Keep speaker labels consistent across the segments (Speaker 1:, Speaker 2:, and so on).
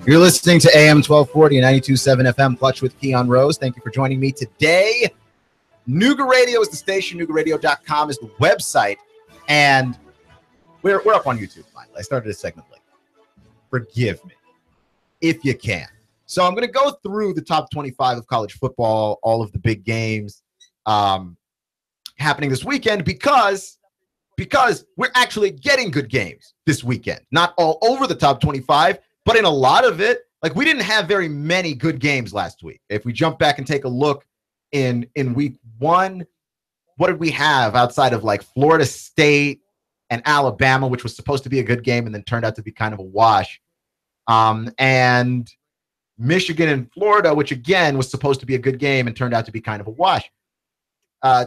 Speaker 1: You're listening to AM 1240 and 92.7 FM Clutch with Keon Rose. Thank you for joining me today. Nooga Radio is the station. Noogaradio.com is the website. And we're up on YouTube finally. I started this segment late. Forgive me, if you can. So I'm going to go through the top 25 of college football, all of the big games happening this weekend because we're actually getting good games this weekend. Not all over the top 25, but in a lot of it. Like, we didn't have very many good games last week. If we jump back and take a look in week one, what did we have outside of like Florida State and Alabama, which was supposed to be a good game and then turned out to be kind of a wash, and Michigan and Florida, which again was supposed to be a good game and turned out to be kind of a wash.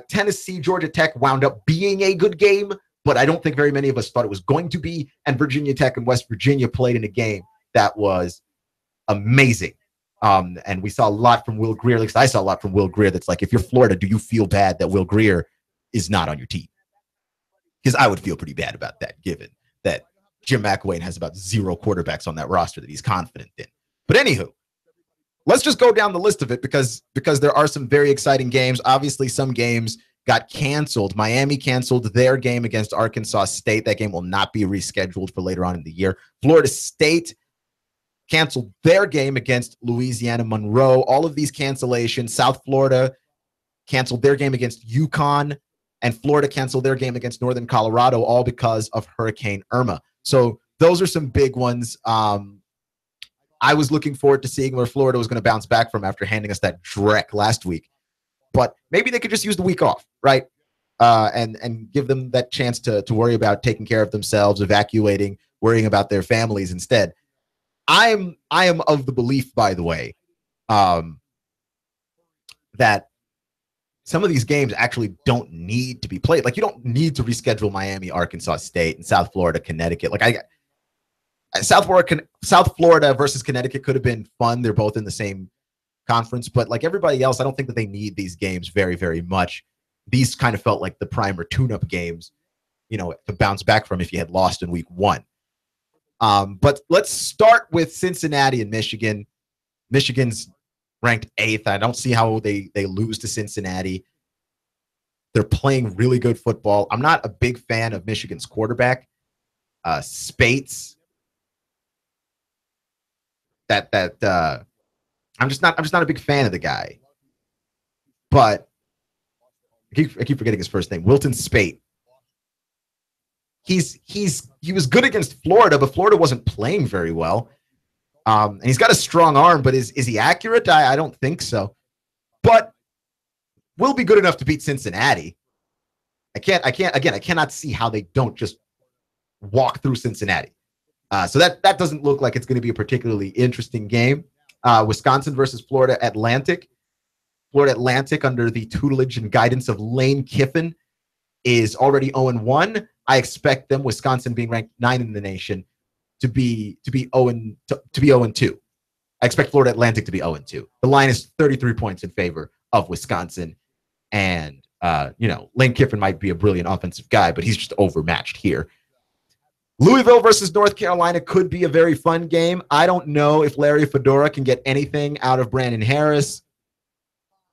Speaker 1: Tennessee, Georgia Tech wound up being a good game, but I don't think very many of us thought it was going to be. And Virginia Tech and West Virginia played in a game that was amazing. And we saw a lot from Will Grier. At least I saw a lot from Will Grier. That's like, if you're Florida, do you feel bad that Will Grier is not on your team? Because I would feel pretty bad about that, given that Jim McElwain has about 0 quarterbacks on that roster that he's confident in. But anywho, let's just go down the list of it because there are some very exciting games. Obviously, some games got canceled. Miami canceled their game against Arkansas State. That game will not be rescheduled for later on in the year. Florida State canceled their game against Louisiana Monroe. All of these cancellations. South Florida canceled their game against UConn, and Florida canceled their game against Northern Colorado, all because of Hurricane Irma. So those are some big ones. I was looking forward to seeing where Florida was going to bounce back from after handing us that dreck last week. But maybe they could just use the week off, right? And give them that chance to worry about taking care of themselves, evacuating, worrying about their families instead. I am of the belief, by the way, that some of these games actually don't need to be played. Like, you don't need to reschedule Miami, Arkansas State, and South Florida, Connecticut. Like, South Florida versus Connecticut could have been fun. They're both in the same conference, but like everybody else, I don't think that they need these games very, very much. These kind of felt like the primer tune-up games, to bounce back from if you had lost in week one. But let's start with Cincinnati and Michigan. Michigan's ranked 8th. I don't see how they lose to Cincinnati. They're playing really good football. I'm not a big fan of Michigan's quarterback, Spates. I'm just not a big fan of the guy. But I keep forgetting his first name, Wilton Spate. He was good against Florida, but Florida wasn't playing very well. And he's got a strong arm, but is he accurate? I don't think so. But will be good enough to beat Cincinnati. I cannot see how they don't just walk through Cincinnati. So that doesn't look like it's going to be a particularly interesting game. Wisconsin versus Florida Atlantic. Florida Atlantic, under the tutelage and guidance of Lane Kiffin, is already 0-1. I expect them, Wisconsin being ranked 9 in the nation, to be 0-2. I expect Florida Atlantic to be 0-2. The line is 33 points in favor of Wisconsin. And, Lane Kiffin might be a brilliant offensive guy, but he's just overmatched here. Louisville versus North Carolina could be a very fun game. I don't know if Larry Fedora can get anything out of Brandon Harris.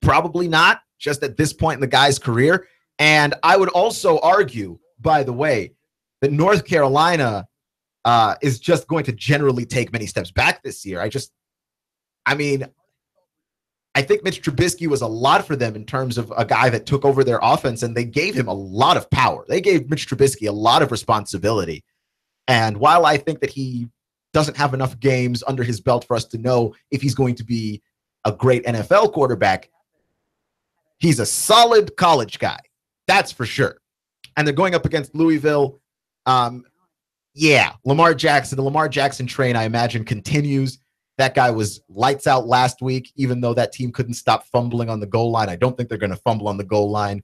Speaker 1: Probably not, just at this point in the guy's career. And I would also argue, by the way, that North Carolina is just going to generally take many steps back this year. I think Mitch Trubisky was a lot for them in terms of a guy that took over their offense, and they gave him a lot of power. They gave Mitch Trubisky a lot of responsibility. And while I think that he doesn't have enough games under his belt for us to know if he's going to be a great NFL quarterback, he's a solid college guy. That's for sure. And they're going up against Louisville. Lamar Jackson. The Lamar Jackson train, I imagine, continues. That guy was lights out last week, even though that team couldn't stop fumbling on the goal line. I don't think they're going to fumble on the goal line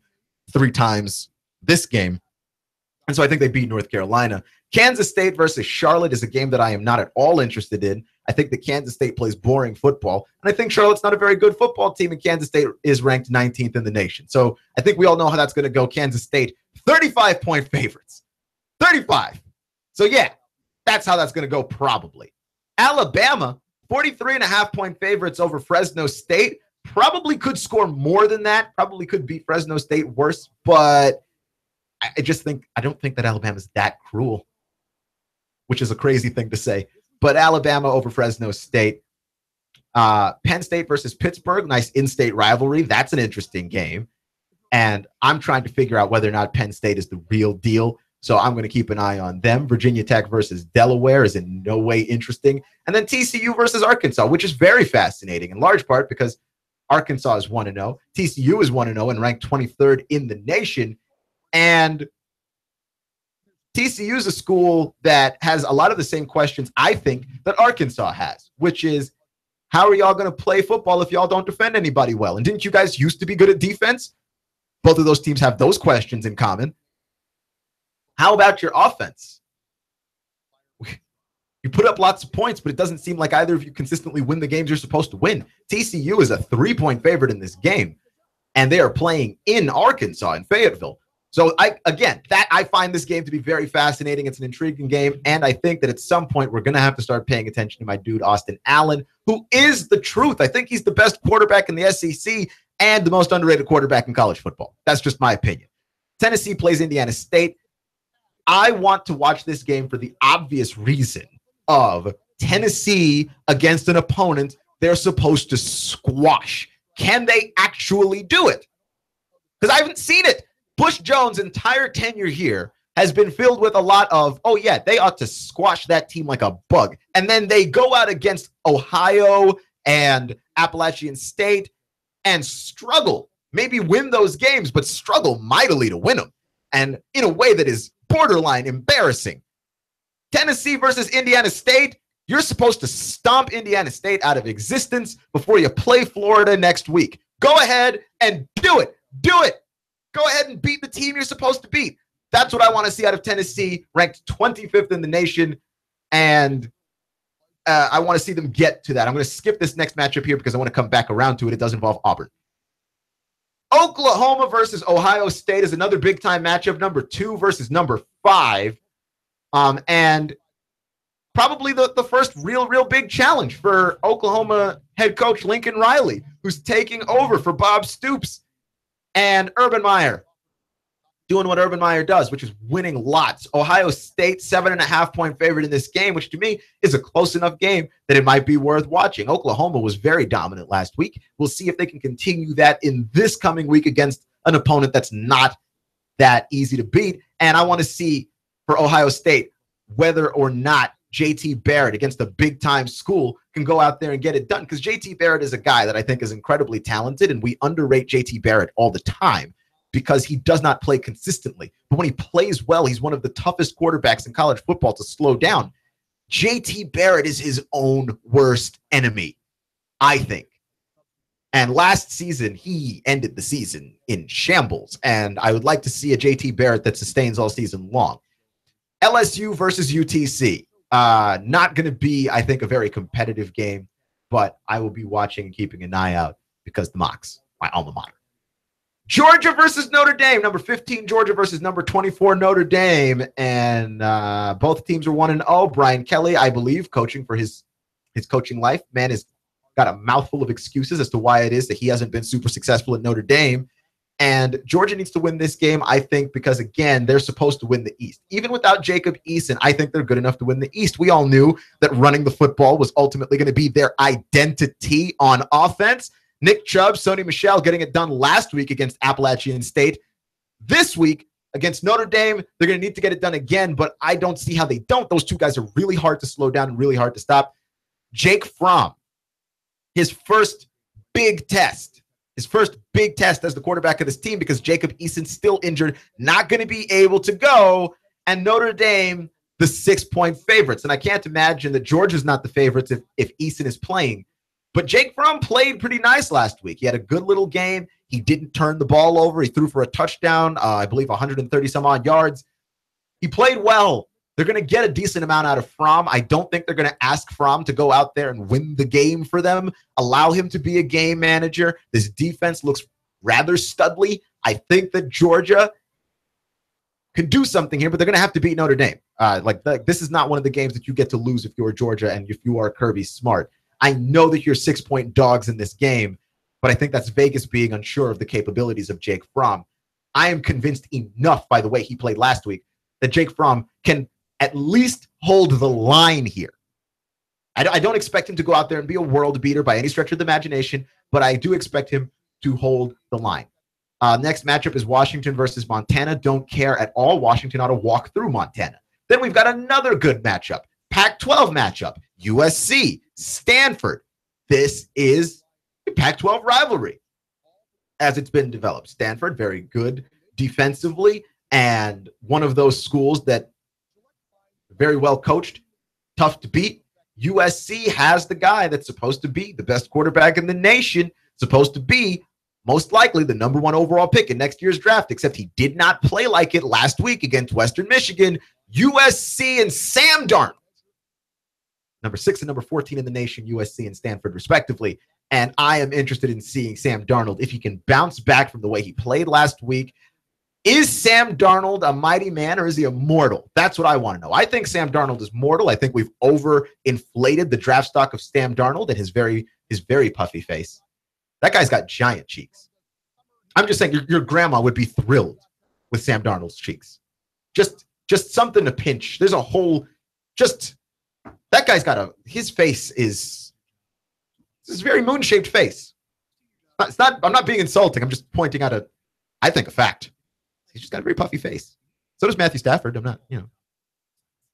Speaker 1: 3 times this game. And so I think they beat North Carolina. Kansas State versus Charlotte is a game that I am not at all interested in. I think that Kansas State plays boring football. And I think Charlotte's not a very good football team, and Kansas State is ranked 19th in the nation. So I think we all know how that's going to go. Kansas State, 35-point favorites. 35. So, yeah, that's how that's going to go probably. Alabama 43.5-point favorites over Fresno State. Probably could score more than that. Probably could beat Fresno State worse, but I don't think that Alabama's that cruel, which is a crazy thing to say. But Alabama over Fresno State. Penn State versus Pittsburgh, nice in-state rivalry. That's an interesting game. And I'm trying to figure out whether or not Penn State is the real deal. So I'm going to keep an eye on them. Virginia Tech versus Delaware is in no way interesting. And then TCU versus Arkansas, which is very fascinating in large part because Arkansas is 1-0. TCU is 1-0 and ranked 23rd in the nation. And TCU is a school that has a lot of the same questions, I think, that Arkansas has, which is, how are y'all going to play football if y'all don't defend anybody well? And didn't you guys used to be good at defense? Both of those teams have those questions in common. How about your offense? You put up lots of points, but it doesn't seem like either of you consistently win the games you're supposed to win. TCU is a 3-point favorite in this game, and they are playing in Arkansas, in Fayetteville. So, I find this game to be very fascinating. It's an intriguing game, and I think that at some point we're going to have to start paying attention to my dude, Austin Allen, who is the truth. I think he's the best quarterback in the SEC and the most underrated quarterback in college football. That's just my opinion. Tennessee plays Indiana State. I want to watch this game for the obvious reason of Tennessee against an opponent they're supposed to squash. Can they actually do it? Because I haven't seen it. Bush Jones' entire tenure here has been filled with a lot of, oh, yeah, they ought to squash that team like a bug. And then they go out against Ohio and Appalachian State and struggle, maybe win those games, but struggle mightily to win them. And in a way that is borderline embarrassing. Tennessee versus Indiana State, you're supposed to stomp Indiana State out of existence before you play Florida next week. Go ahead and do it. Do it. Go ahead and beat the team you're supposed to beat. That's what I want to see out of Tennessee, ranked 25th in the nation, and I want to see them get to that. I'm going to skip this next matchup here because I want to come back around to it. It does involve Auburn. Oklahoma versus Ohio State is another big-time matchup, number 2 versus number 5, and probably the first real big challenge for Oklahoma head coach Lincoln Riley, who's taking over for Bob Stoops. And Urban Meyer doing what Urban Meyer does, which is winning lots. Ohio State, 7.5-point favorite in this game, which to me is a close enough game that it might be worth watching. Oklahoma was very dominant last week. We'll see if they can continue that in this coming week against an opponent that's not that easy to beat. And I want to see for Ohio State whether or not JT Barrett against a big-time school can go out there and get it done, because JT Barrett is a guy that I think is incredibly talented, and we underrate JT Barrett all the time because he does not play consistently. But when he plays well, he's one of the toughest quarterbacks in college football to slow down. JT Barrett is his own worst enemy, I think. And last season, he ended the season in shambles, and I would like to see a JT Barrett that sustains all season long. LSU versus UTC. Not going to be, I think, a very competitive game, but I will be watching and keeping an eye out because the Mocs, my alma mater. Georgia versus Notre Dame, number 15 Georgia versus number 24 Notre Dame, and both teams are 1-0. Brian Kelly, I believe, coaching for his coaching life. Man has got a mouthful of excuses as to why it is that he hasn't been super successful at Notre Dame. And Georgia needs to win this game, I think, because, again, they're supposed to win the East. Even without Jacob Eason, I think they're good enough to win the East. We all knew that running the football was ultimately going to be their identity on offense. Nick Chubb, Sony Michel getting it done last week against Appalachian State. This week against Notre Dame, they're going to need to get it done again, but I don't see how they don't. Those two guys are really hard to slow down and really hard to stop. Jake Fromm, his first big test as the quarterback of this team because Jacob Eason's still injured, not going to be able to go, and Notre Dame, the 6-point favorites. And I can't imagine that Georgia's not the favorites if Eason is playing. But Jake Fromm played pretty nice last week. He had a good little game. He didn't turn the ball over. He threw for a touchdown, I believe 130-some-odd yards. He played well. They're going to get a decent amount out of Fromm. I don't think they're going to ask Fromm to go out there and win the game for them. Allow him to be a game manager. This defense looks rather studly. I think that Georgia can do something here, but they're going to have to beat Notre Dame. This is not one of the games that you get to lose if you're Georgia and if you are Kirby Smart. I know that you're 6-point dogs in this game, but I think that's Vegas being unsure of the capabilities of Jake Fromm. I am convinced enough by the way he played last week that Jake Fromm can at least hold the line here. I don't expect him to go out there and be a world beater by any stretch of the imagination, but I do expect him to hold the line. Next matchup is Washington versus Montana. Don't care at all. Washington ought to walk through Montana. Then we've got another good matchup. Pac-12 matchup. USC, Stanford. This is a Pac-12 rivalry as it's been developed. Stanford, very good defensively, and one of those schools that very well coached, tough to beat. USC has the guy that's supposed to be the best quarterback in the nation, supposed to be most likely the #1 overall pick in next year's draft, except he did not play like it last week against Western Michigan. USC and Sam Darnold, #6 and #14 in the nation, USC and Stanford respectively. And I am interested in seeing Sam Darnold if he can bounce back from the way he played last week. Is Sam Darnold a mighty man or is he a mortal? That's what I want to know. I think Sam Darnold is mortal. I think we've overinflated the draft stock of Sam Darnold and his very puffy face. That guy's got giant cheeks. I'm just saying your grandma would be thrilled with Sam Darnold's cheeks. Just something to pinch. There's a whole, that guy's got his face is this very moon-shaped face. It's not, I'm not being insulting. I'm just pointing out I think a fact. He's just got a very puffy face. So does Matthew Stafford. I'm not,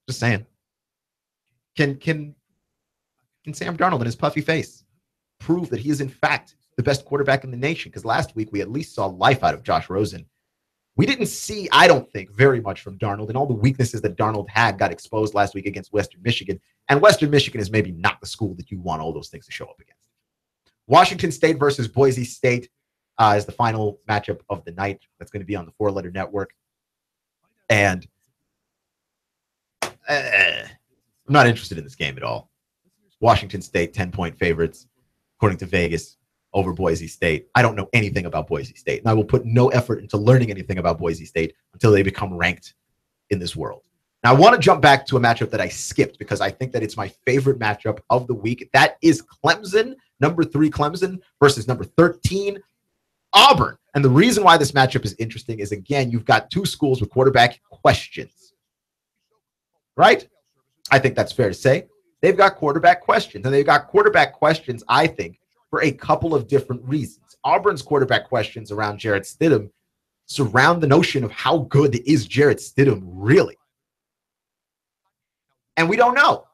Speaker 1: just saying. Can Sam Darnold and his puffy face prove that he is in fact the best quarterback in the nation? Because last week we at least saw life out of Josh Rosen. We didn't see, I don't think, very much from Darnold, and all the weaknesses that Darnold had got exposed last week against Western Michigan. And Western Michigan is maybe not the school that you want all those things to show up against. Washington State versus Boise State is the final matchup of the night. That's going to be on the 4-letter network. And I'm not interested in this game at all. Washington State, 10-point favorites, according to Vegas, over Boise State. I don't know anything about Boise State, and I will put no effort into learning anything about Boise State until they become ranked in this world. Now, I want to jump back to a matchup that I skipped because I think that it's my favorite matchup of the week. That is Clemson, #3 Clemson versus #13 Auburn. And the reason why this matchup is interesting is, again, you've got two schools with quarterback questions, right? I think that's fair to say. They've got quarterback questions, and they've got quarterback questions, I think, for a couple of different reasons. Auburn's quarterback questions around Jarrett Stidham surround the notion of how good is Jarrett Stidham really? And we don't know,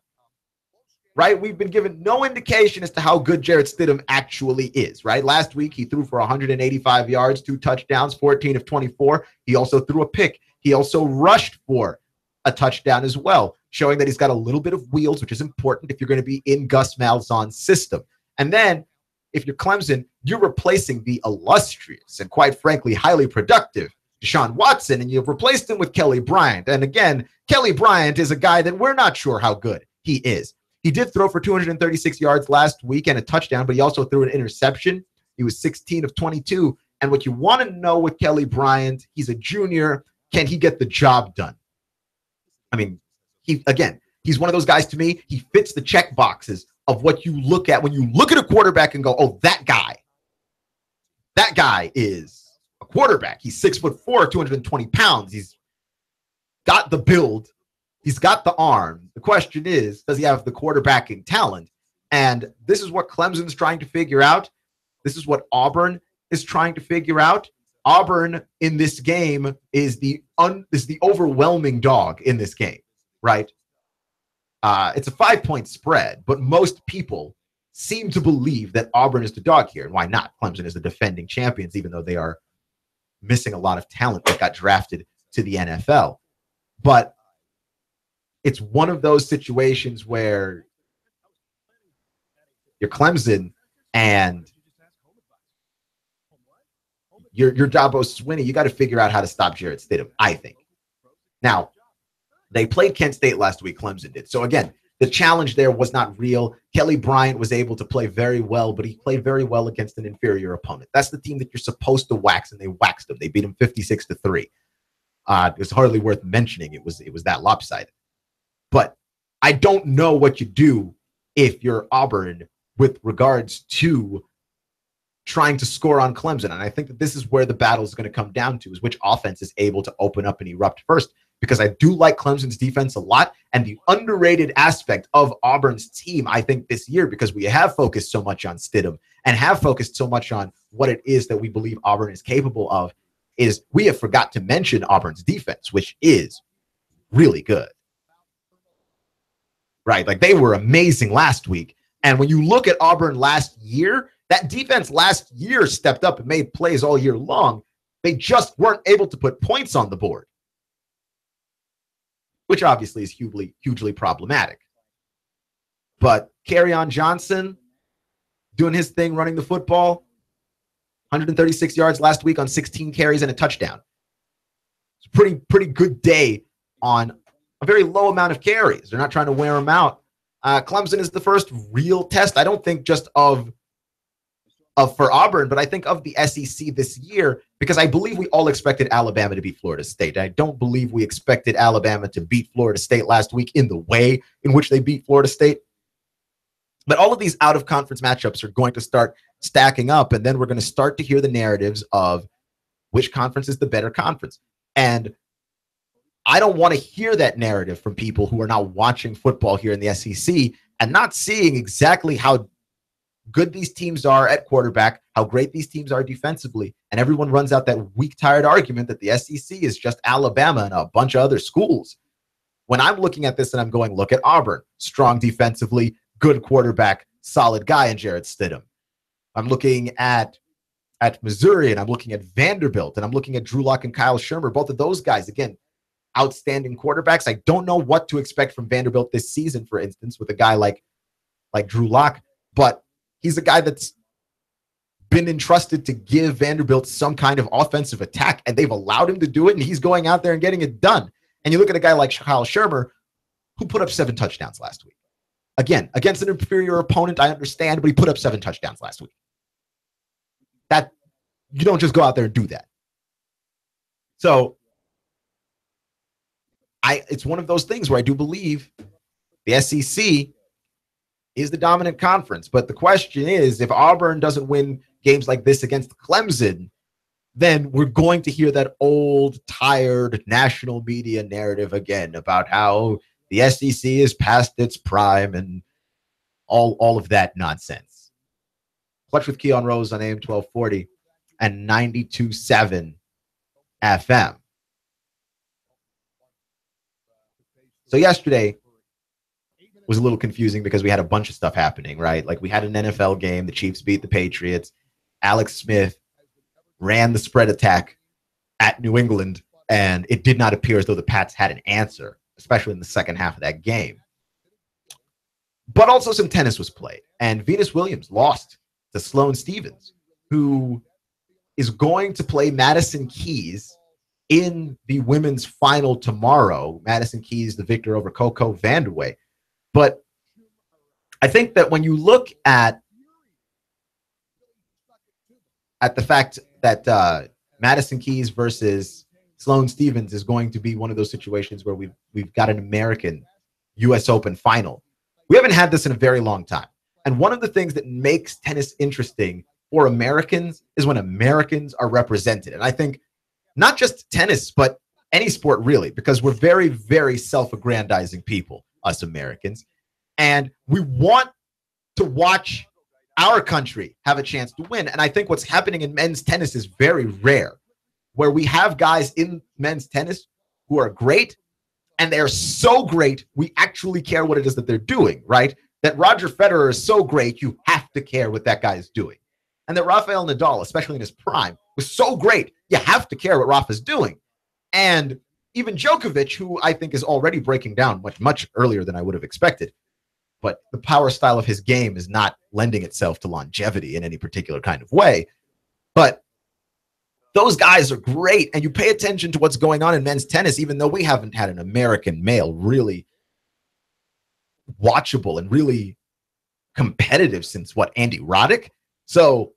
Speaker 1: right? We've been given no indication as to how good Jarrett Stidham actually is, right? Last week, he threw for 185 yards, 2 touchdowns, 14 of 24. He also threw a pick. He also rushed for a touchdown as well, showing that he's got a little bit of wheels, which is important if you're going to be in Gus Malzahn's system. And then, if you're Clemson, you're replacing the illustrious and, quite frankly, highly productive Deshaun Watson, and you've replaced him with Kelly Bryant. And again, Kelly Bryant is a guy that we're not sure how good he is. He did throw for 236 yards last week and a touchdown, but he also threw an interception. He was 16 of 22. And what you want to know with Kelly Bryant, he's a junior. Can he get the job done? I mean, he's one of those guys to me. He fits the check boxes of what you look at when you look at a quarterback and go, oh, that guy is a quarterback. He's 6'4", 220 pounds. He's got the build. He's got the arm. The question is, does he have the quarterbacking talent? And this is what Clemson's trying to figure out. This is what Auburn is trying to figure out. Auburn in this game is the overwhelming dog in this game, right? It's a 5-point spread, but most people seem to believe that Auburn is the dog here. And why not? Clemson is the defending champions, even though they are missing a lot of talent that got drafted to the NFL. But it's one of those situations where you're Clemson and you're Dabo Swinney. You got to figure out how to stop Jarrett Stidham, I think. Now, they played Kent State last week, Clemson did. So again, the challenge there was not real. Kelly Bryant was able to play very well, but he played very well against an inferior opponent. That's the team that you're supposed to wax, and they waxed them. They beat them 56-3. It was hardly worth mentioning. It was that lopsided. But I don't know what you do if you're Auburn with regards to trying to score on Clemson. And I think that this is where the battle is going to come down to, is which offense is able to open up and erupt first, because I do like Clemson's defense a lot. And the underrated aspect of Auburn's team, I think this year, because we have focused so much on Stidham and have focused so much on what it is that we believe Auburn is capable of, is we have forgot to mention Auburn's defense, which is really good. Right? Like, they were amazing last week. And when you look at Auburn last year, that defense last year stepped up and made plays all year long. They just weren't able to put points on the board, which obviously is hugely problematic. But Keon Johnson doing his thing, running the football, 136 yards last week on 16 carries and a touchdown. It's a pretty good day on a very low amount of carries. They're not trying to wear him out. Clemson is the first real test, I don't think just of for Auburn, but I think of the SEC this year, because I believe we all expected Alabama to beat Florida State. I don't believe we expected Alabama to beat Florida State last week in the way in which they beat Florida State. But all of these out-of-conference matchups are going to start stacking up, and then we're going to start to hear the narratives of which conference is the better conference. And I don't want to hear that narrative from people who are not watching football here in the SEC and not seeing exactly how good these teams are at quarterback, how great these teams are defensively, and everyone runs out that weak, tired argument that the SEC is just Alabama and a bunch of other schools. When I'm looking at this and I'm going, look at Auburn, strong defensively, good quarterback, solid guy in Jarrett Stidham. I'm looking at Missouri, and I'm looking at Vanderbilt, and I'm looking at Drew Lock and Kyle Shermer. Both of those guys, again, outstanding quarterbacks. I don't know what to expect from Vanderbilt this season, for instance, with a guy like Drew Lock, but he's a guy that's been entrusted to give Vanderbilt some kind of offensive attack, and they've allowed him to do it, and he's going out there and getting it done. And you look at a guy like Kyle Shermer, who put up 7 touchdowns last week. Again, against an inferior opponent, I understand, but he put up 7 touchdowns last week. That, you don't just go out there and do that. So it's one of those things where I do believe the SEC is the dominant conference. But the question is, if Auburn doesn't win games like this against Clemson, then we're going to hear that old, tired national media narrative again about how the SEC is past its prime and all of that nonsense. Clutch with Keon Rose on AM 1240 and 92.7 FM. So yesterday was a little confusing because we had a bunch of stuff happening, right? Like, we had an NFL game. The Chiefs beat the Patriots. Alex Smith ran the spread attack at New England, and it did not appear as though the Pats had an answer, especially in the second half of that game. But also some tennis was played, and Venus Williams lost to Sloane Stephens, who is going to play Madison Keys in the women's final tomorrow. Madison Keys, the victor over Coco Vandeweghe. But I think that when you look at the fact that Madison Keys versus Sloane Stephens is going to be one of those situations where we've got an American U.S. Open final. We haven't had this in a very long time. And one of the things that makes tennis interesting for Americans is when Americans are represented. And I think not just tennis, but any sport really, because we're very, very self-aggrandizing people, us Americans. And we want to watch our country have a chance to win. And I think what's happening in men's tennis is very rare, where we have guys in men's tennis who are great, and they're so great, we actually care what it is that they're doing, right? That Roger Federer is so great, you have to care what that guy is doing. And that Rafael Nadal, especially in his prime, was so great, you have to care what Rafa's doing. And even Djokovic, who I think is already breaking down much earlier than I would have expected. But the power style of his game is not lending itself to longevity in any particular kind of way. But those guys are great, and you pay attention to what's going on in men's tennis, even though we haven't had an American male really watchable and really competitive since Andy Roddick. So,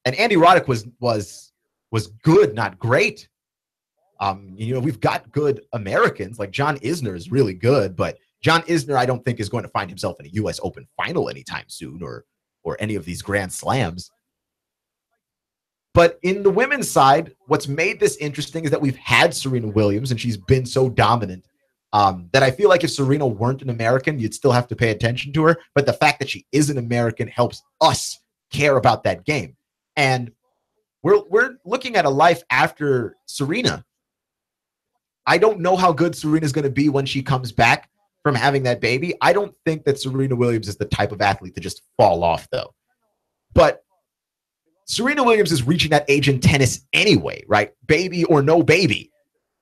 Speaker 1: and Andy Roddick was good, not great. We've got good Americans, like John Isner is really good, but John Isner, I don't think, is going to find himself in a U.S. Open final anytime soon, or or any of these Grand Slams. But in the women's side, what's made this interesting is that we've had Serena Williams, and she's been so dominant that I feel like if Serena weren't an American, you'd still have to pay attention to her. But the fact that she is an American helps us care about that game. And we're looking at a life after Serena. I don't know how good Serena's going to be when she comes back from having that baby. I don't think that Serena Williams is the type of athlete to just fall off, though. But Serena Williams is reaching that age in tennis anyway, right? Baby or no baby.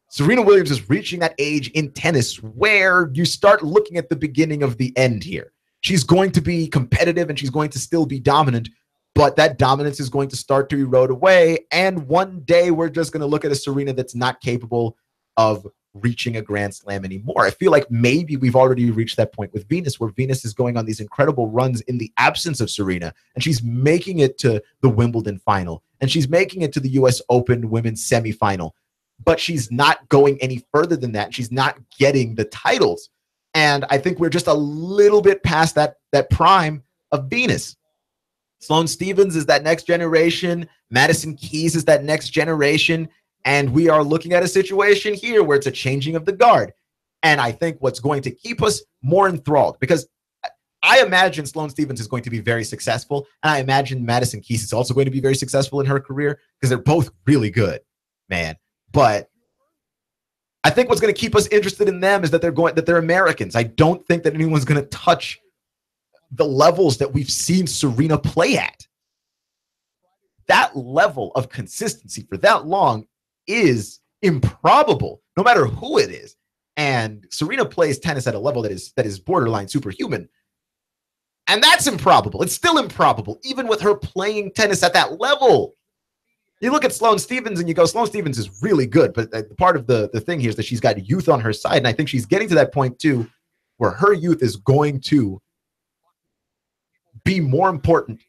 Speaker 1: Serena Williams is reaching that age in tennis where you start looking at the beginning of the end here. She's going to be competitive and she's going to still be dominant, but that dominance is going to start to erode away. And one day we're just going to look at a Serena that's not capable of reaching a Grand Slam anymore. I feel like maybe we've already reached that point with Venus, where Venus is going on these incredible runs in the absence of Serena, and she's making it to the Wimbledon final, and she's making it to the US Open women's semifinal, but she's not going any further than that. She's not getting the titles. And I think we're just a little bit past that prime of Venus. Sloane Stephens is that next generation. Madison Keys is that next generation. And we are looking at a situation here where it's a changing of the guard. And I think what's going to keep us more enthralled, because I imagine Sloane Stephens is going to be very successful. And I imagine Madison Keys is also going to be very successful in her career because they're both really good, man. But I think what's going to keep us interested in them is that they're Americans. I don't think that anyone's going to touch the levels that we've seen Serena play at. That level of consistency for that long is improbable, no matter who it is. And Serena plays tennis at a level that is borderline superhuman. And that's improbable. It's still improbable, even with her playing tennis at that level. You look at Sloane Stephens and you go, Sloane Stephens is really good, but part of the thing here is that she's got youth on her side. And I think she's getting to that point too, where her youth is going to be more important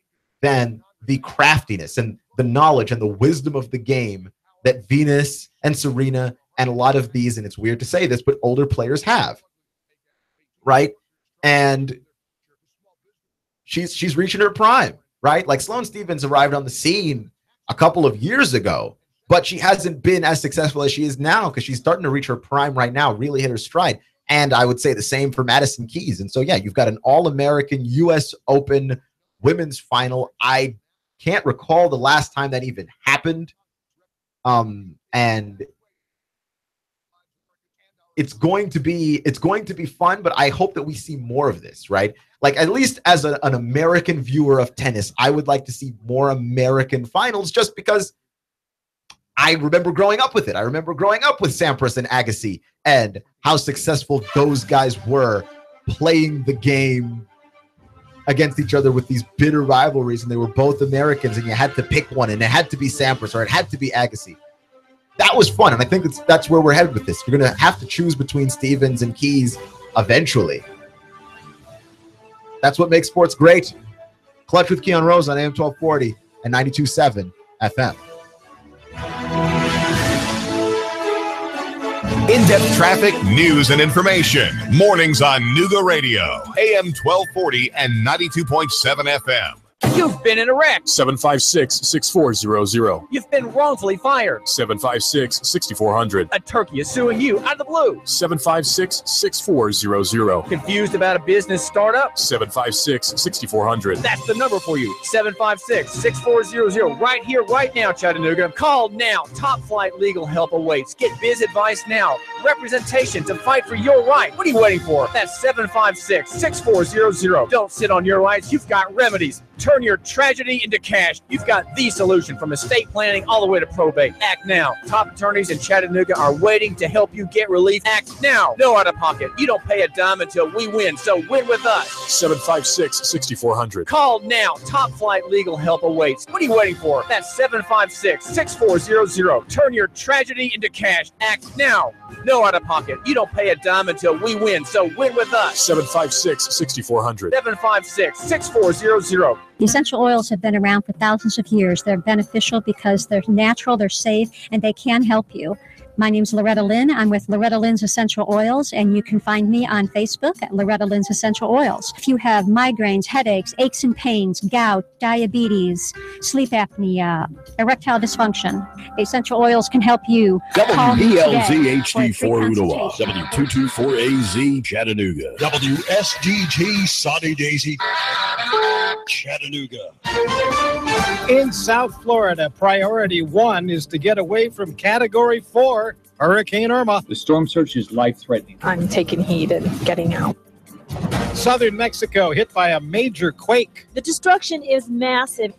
Speaker 1: than the craftiness and the knowledge and the wisdom of the game that Venus and Serena and a lot of these, and it's weird to say this, but older players have, right? And she's reaching her prime, right? Like Sloane Stephens arrived on the scene a couple of years ago, but she hasn't been as successful as she is now because she's starting to reach her prime right now, really hit her stride. And I would say the same for Madison Keys. And so, yeah, you've got an All-American US Open women's final. I can't recall the last time that even happened. And it's going to be fun, but I hope that we see more of this, right? Like, at least as an American viewer of tennis, I would like to see more American finals just because I remember growing up with it. I remember growing up with Sampras and Agassi and how successful those guys were playing the game against each other with these bitter rivalries, and they were both Americans, and you had to pick one, and it had to be Sampras or it had to be Agassi. That was fun, and I think that's where we're headed with this. You're going to have to choose between Stephens and Keys eventually. That's what makes sports great. Clutch with Keon Rose on AM 1240 and 92.7 FM.
Speaker 2: In-depth traffic, news, and information. Mornings on Nooga Radio, AM 1240 and 92.7 FM.
Speaker 3: You've been in a wreck.
Speaker 4: 756-6400.
Speaker 3: You've been wrongfully fired.
Speaker 4: 756-6400.
Speaker 3: A turkey is suing you out of the blue.
Speaker 4: 756-6400.
Speaker 3: Confused about a business startup?
Speaker 4: 756-6400.
Speaker 3: That's the number for you. 756-6400. Right here, right now, Chattanooga. Call now. Top flight legal help awaits. Get biz advice now. Representation to fight for your right. What are you waiting for? That's 756-6400. Don't sit on your rights. You've got remedies. Turn your tragedy into cash. You've got the solution from estate planning all the way to probate. Act now. Top attorneys in Chattanooga are waiting to help you get relief. Act now. No out of pocket. You don't pay a dime until we win, so win with us.
Speaker 4: 756-6400.
Speaker 3: Call now. Top flight legal help awaits. What are you waiting for? That's 756-6400. Turn your tragedy into cash. Act now. No out of pocket. You don't pay a dime until we win, so win with us.
Speaker 4: 756-6400.
Speaker 3: 756-6400.
Speaker 5: The essential oils have been around for thousands of years. They're beneficial because they're natural, they're safe, and they can help you. My name's Loretta Lynn. I'm with Loretta Lynn's Essential Oils, and you can find me on Facebook at Loretta Lynn's Essential Oils. If you have migraines, headaches, aches and pains, gout, diabetes, sleep apnea, erectile dysfunction, Essential Oils can help you.
Speaker 6: WBLZ HD4 Ooltewah, W224AZ Chattanooga, WSDG Sunny Daisy Chattanooga.
Speaker 7: In South Florida, priority 1 is to get away from Category 4, Hurricane Irma.
Speaker 8: The storm surge is life-threatening.
Speaker 9: I'm taking heed and getting out.
Speaker 7: Southern Mexico hit by a major quake.
Speaker 10: The destruction is massive.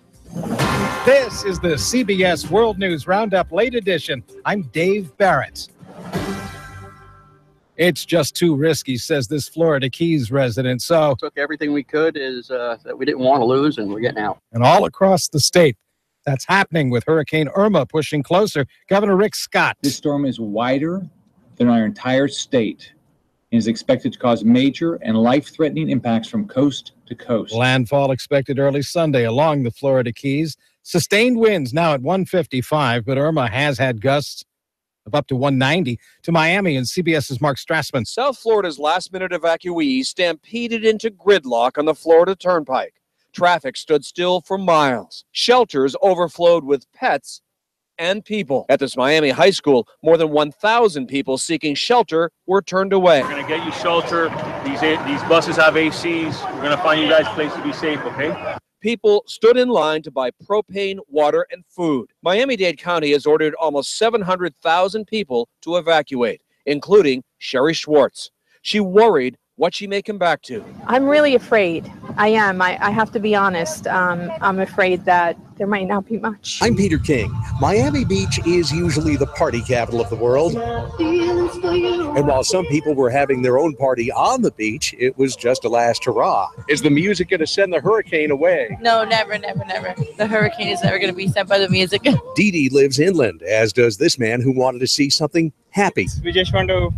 Speaker 7: This is the CBS World News Roundup Late Edition. I'm Dave Barrett. It's just too risky, says this Florida Keys resident. So
Speaker 11: took everything we could that we didn't want to lose, and we're getting out.
Speaker 7: And all across the state, that's happening with Hurricane Irma pushing closer. Governor Rick Scott.
Speaker 8: This storm is wider than our entire state and is expected to cause major and life-threatening impacts from coast to coast.
Speaker 7: Landfall expected early Sunday along the Florida Keys. Sustained winds now at 155, but Irma has had gusts of up to 190. To Miami, and CBS's Mark Strassman.
Speaker 12: South Florida's last-minute evacuees stampeded into gridlock on the Florida Turnpike. Traffic stood still for miles. Shelters overflowed with pets and people. At this Miami high school, more than 1,000 people seeking shelter were turned away.
Speaker 13: We're going to get you shelter. These buses have ACs. We're going to find you guys a place to be safe, okay?
Speaker 12: People stood in line to buy propane, water, and food. Miami-Dade County has ordered almost 700,000 people to evacuate, including Sherry Schwartz. She worried what she may come back to.
Speaker 9: I'm really afraid. I am. I have to be honest. I'm afraid that there might not be much.
Speaker 14: I'm Peter King. Miami Beach is usually the party capital of the world. And while some people were having their own party on the beach, it was just a last hurrah. Is the music going to send the hurricane away?
Speaker 15: No, never, never, never. The hurricane is never going to be sent by the music.
Speaker 14: Dee Dee lives inland, as does this man who wanted to see something happy.
Speaker 16: We just want to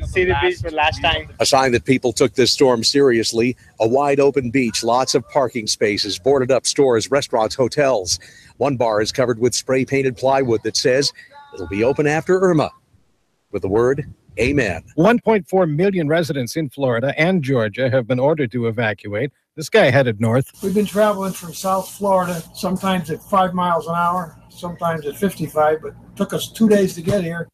Speaker 16: see the beach for the last time.
Speaker 14: A sign that people took this storm seriously. A wide open beach, lots of parking spaces, boarded up stores, restaurants, hotels. One bar is covered with spray painted plywood that says it'll be open after Irma, with the word amen.
Speaker 7: 1.4 million residents in Florida and Georgia have been ordered to evacuate. This guy headed north.
Speaker 17: We've been traveling from South Florida, sometimes at 5 miles an hour, sometimes at 55, but it took us 2 days to get here.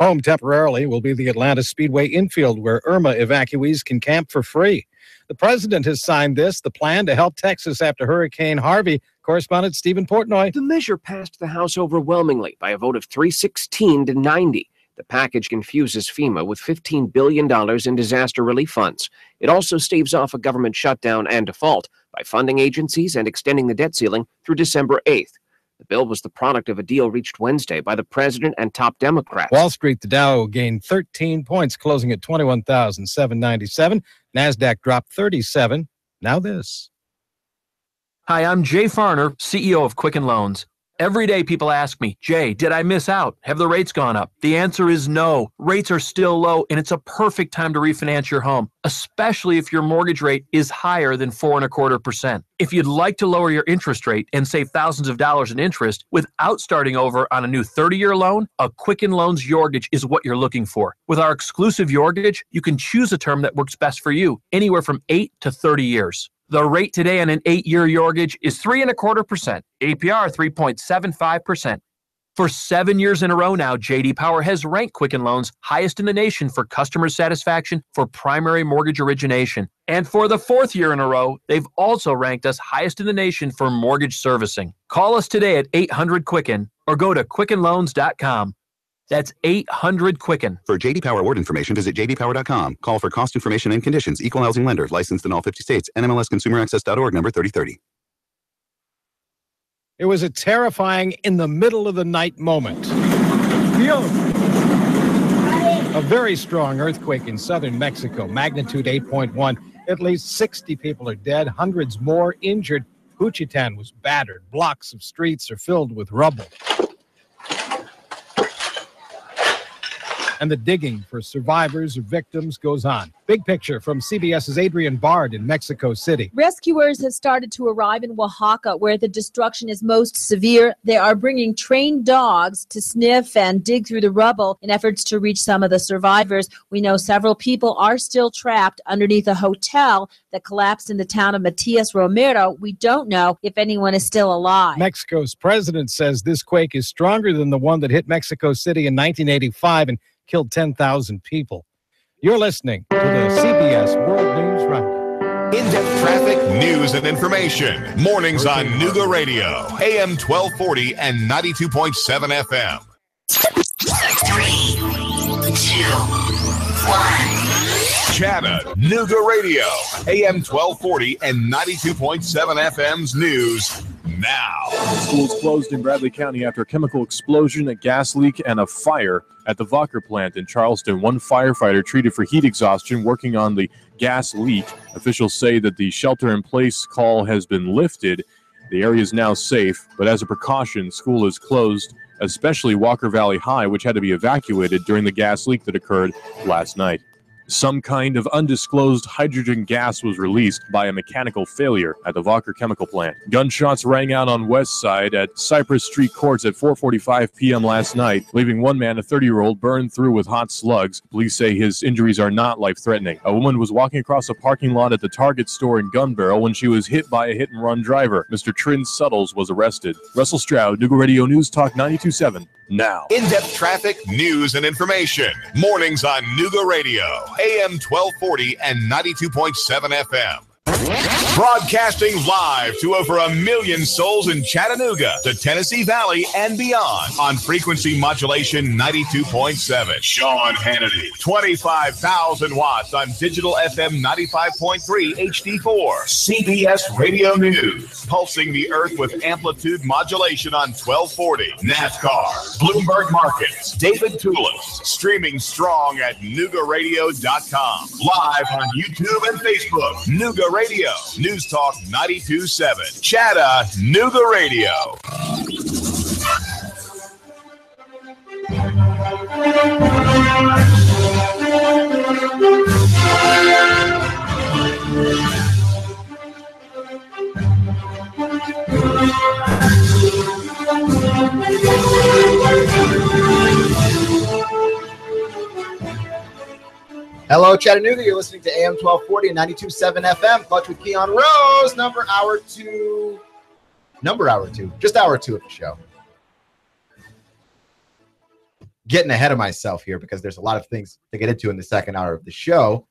Speaker 7: Home temporarily will be the Atlanta Speedway infield, where Irma evacuees can camp for free. The president has signed the plan to help Texas after Hurricane Harvey. Correspondent Stephen Portnoy.
Speaker 18: The measure passed the House overwhelmingly by a vote of 316 to 90. The package confuses FEMA with $15 billion in disaster relief funds. It also staves off a government shutdown and default by funding agencies and extending the debt ceiling through December 8th. The bill was the product of a deal reached Wednesday by the president and top Democrats.
Speaker 7: Wall Street, the Dow gained 13 points, closing at 21,797. NASDAQ dropped 37. Now this.
Speaker 19: Hi, I'm Jay Farner, CEO of Quicken Loans. Every day people ask me, Jay, did I miss out? Have the rates gone up? The answer is no. Rates are still low, and it's a perfect time to refinance your home, especially if your mortgage rate is higher than 4.25%. If you'd like to lower your interest rate and save thousands of dollars in interest without starting over on a new 30-year loan, a Quicken Loans Yorgage is what you're looking for. With our exclusive Yorgage, you can choose a term that works best for you, anywhere from 8 to 30 years. The rate today on an 8-year Yorgage is 3.25%, APR 3.75%. For 7 years in a row now, J.D. Power has ranked Quicken Loans highest in the nation for customer satisfaction for primary mortgage origination. And for the 4th year in a row, they've also ranked us highest in the nation for mortgage servicing. Call us today at 800-QUICKEN or go to QuickenLoans.com. That's 800-QUICKEN.
Speaker 20: For J.D. Power award information, visit jdpower.com. Call for cost information and conditions. Equal housing lender. Licensed in all 50 states. NMLSConsumerAccess.org, number 3030.
Speaker 7: It was a terrifying in-the-middle-of-the-night moment. A very strong earthquake in southern Mexico, magnitude 8.1. At least 60 people are dead, hundreds more injured. Juchitán was battered. Blocks of streets are filled with rubble. and the digging for survivors or victims goes on. Big picture from CBS's Adrian Bard in Mexico City.
Speaker 10: Rescuers have started to arrive in Oaxaca, where the destruction is most severe. They are bringing trained dogs to sniff and dig through the rubble in efforts to reach some of the survivors. We know several people are still trapped underneath a hotel that collapsed in the town of Matias Romero. We don't know if anyone is still alive.
Speaker 7: Mexico's president says this quake is stronger than the one that hit Mexico City in 1985 and killed 10,000 people. You're listening to the CBS World News Roundup.
Speaker 2: In-depth traffic, news, and information. Mornings on Nooga Radio, AM 1240 and 92.7 FM.
Speaker 21: 3, 2, 1.
Speaker 2: Chattanooga Radio, AM 1240 and 92.7 FM's news now.
Speaker 4: Schools closed in Bradley County after a chemical explosion, a gas leak, and a fire at the Walker plant in Charleston. One firefighter treated for heat exhaustion working on the gas leak. Officials say that the shelter-in-place call has been lifted. The area is now safe, but as a precaution, school is closed, especially Walker Valley High, which had to be evacuated during the gas leak that occurred last night. Some kind of undisclosed hydrogen gas was released by a mechanical failure at the Walker chemical plant. Gunshots rang out on West Side at Cypress Street Courts at 4:45 p.m. last night, leaving one man, a 30-year-old, burned through with hot slugs. Police say his injuries are not life-threatening. A woman was walking across a parking lot at the Target store in Gun Barrel when she was hit by a hit-and-run driver. Mr. Trin Suttles was arrested. Russell Stroud, Nooga Radio News Talk 92.7. Now.
Speaker 2: In-depth traffic, news, and information. Mornings on Nooga Radio, AM 1240 and 92.7 FM. Broadcasting live to over 1 million souls in Chattanooga, the Tennessee Valley, and beyond on frequency modulation 92.7. Sean Hannity, 25,000 watts on digital FM 95.3 HD4. CBS Radio News, pulsing the earth with amplitude modulation on 1240. NASCAR, Bloomberg Markets, David Tulis, streaming strong at NoogaRadio.com. Live on YouTube and Facebook. Nooga Radio, News Talk 92.7. Chattanooga Radio.
Speaker 1: Hello, Chattanooga. You're listening to AM 1240 and 92.7 FM. Clutch with Keon Rose. Hour two. Just hour two of the show. Getting ahead of myself here because there's a lot of things to get into in the second hour of the show.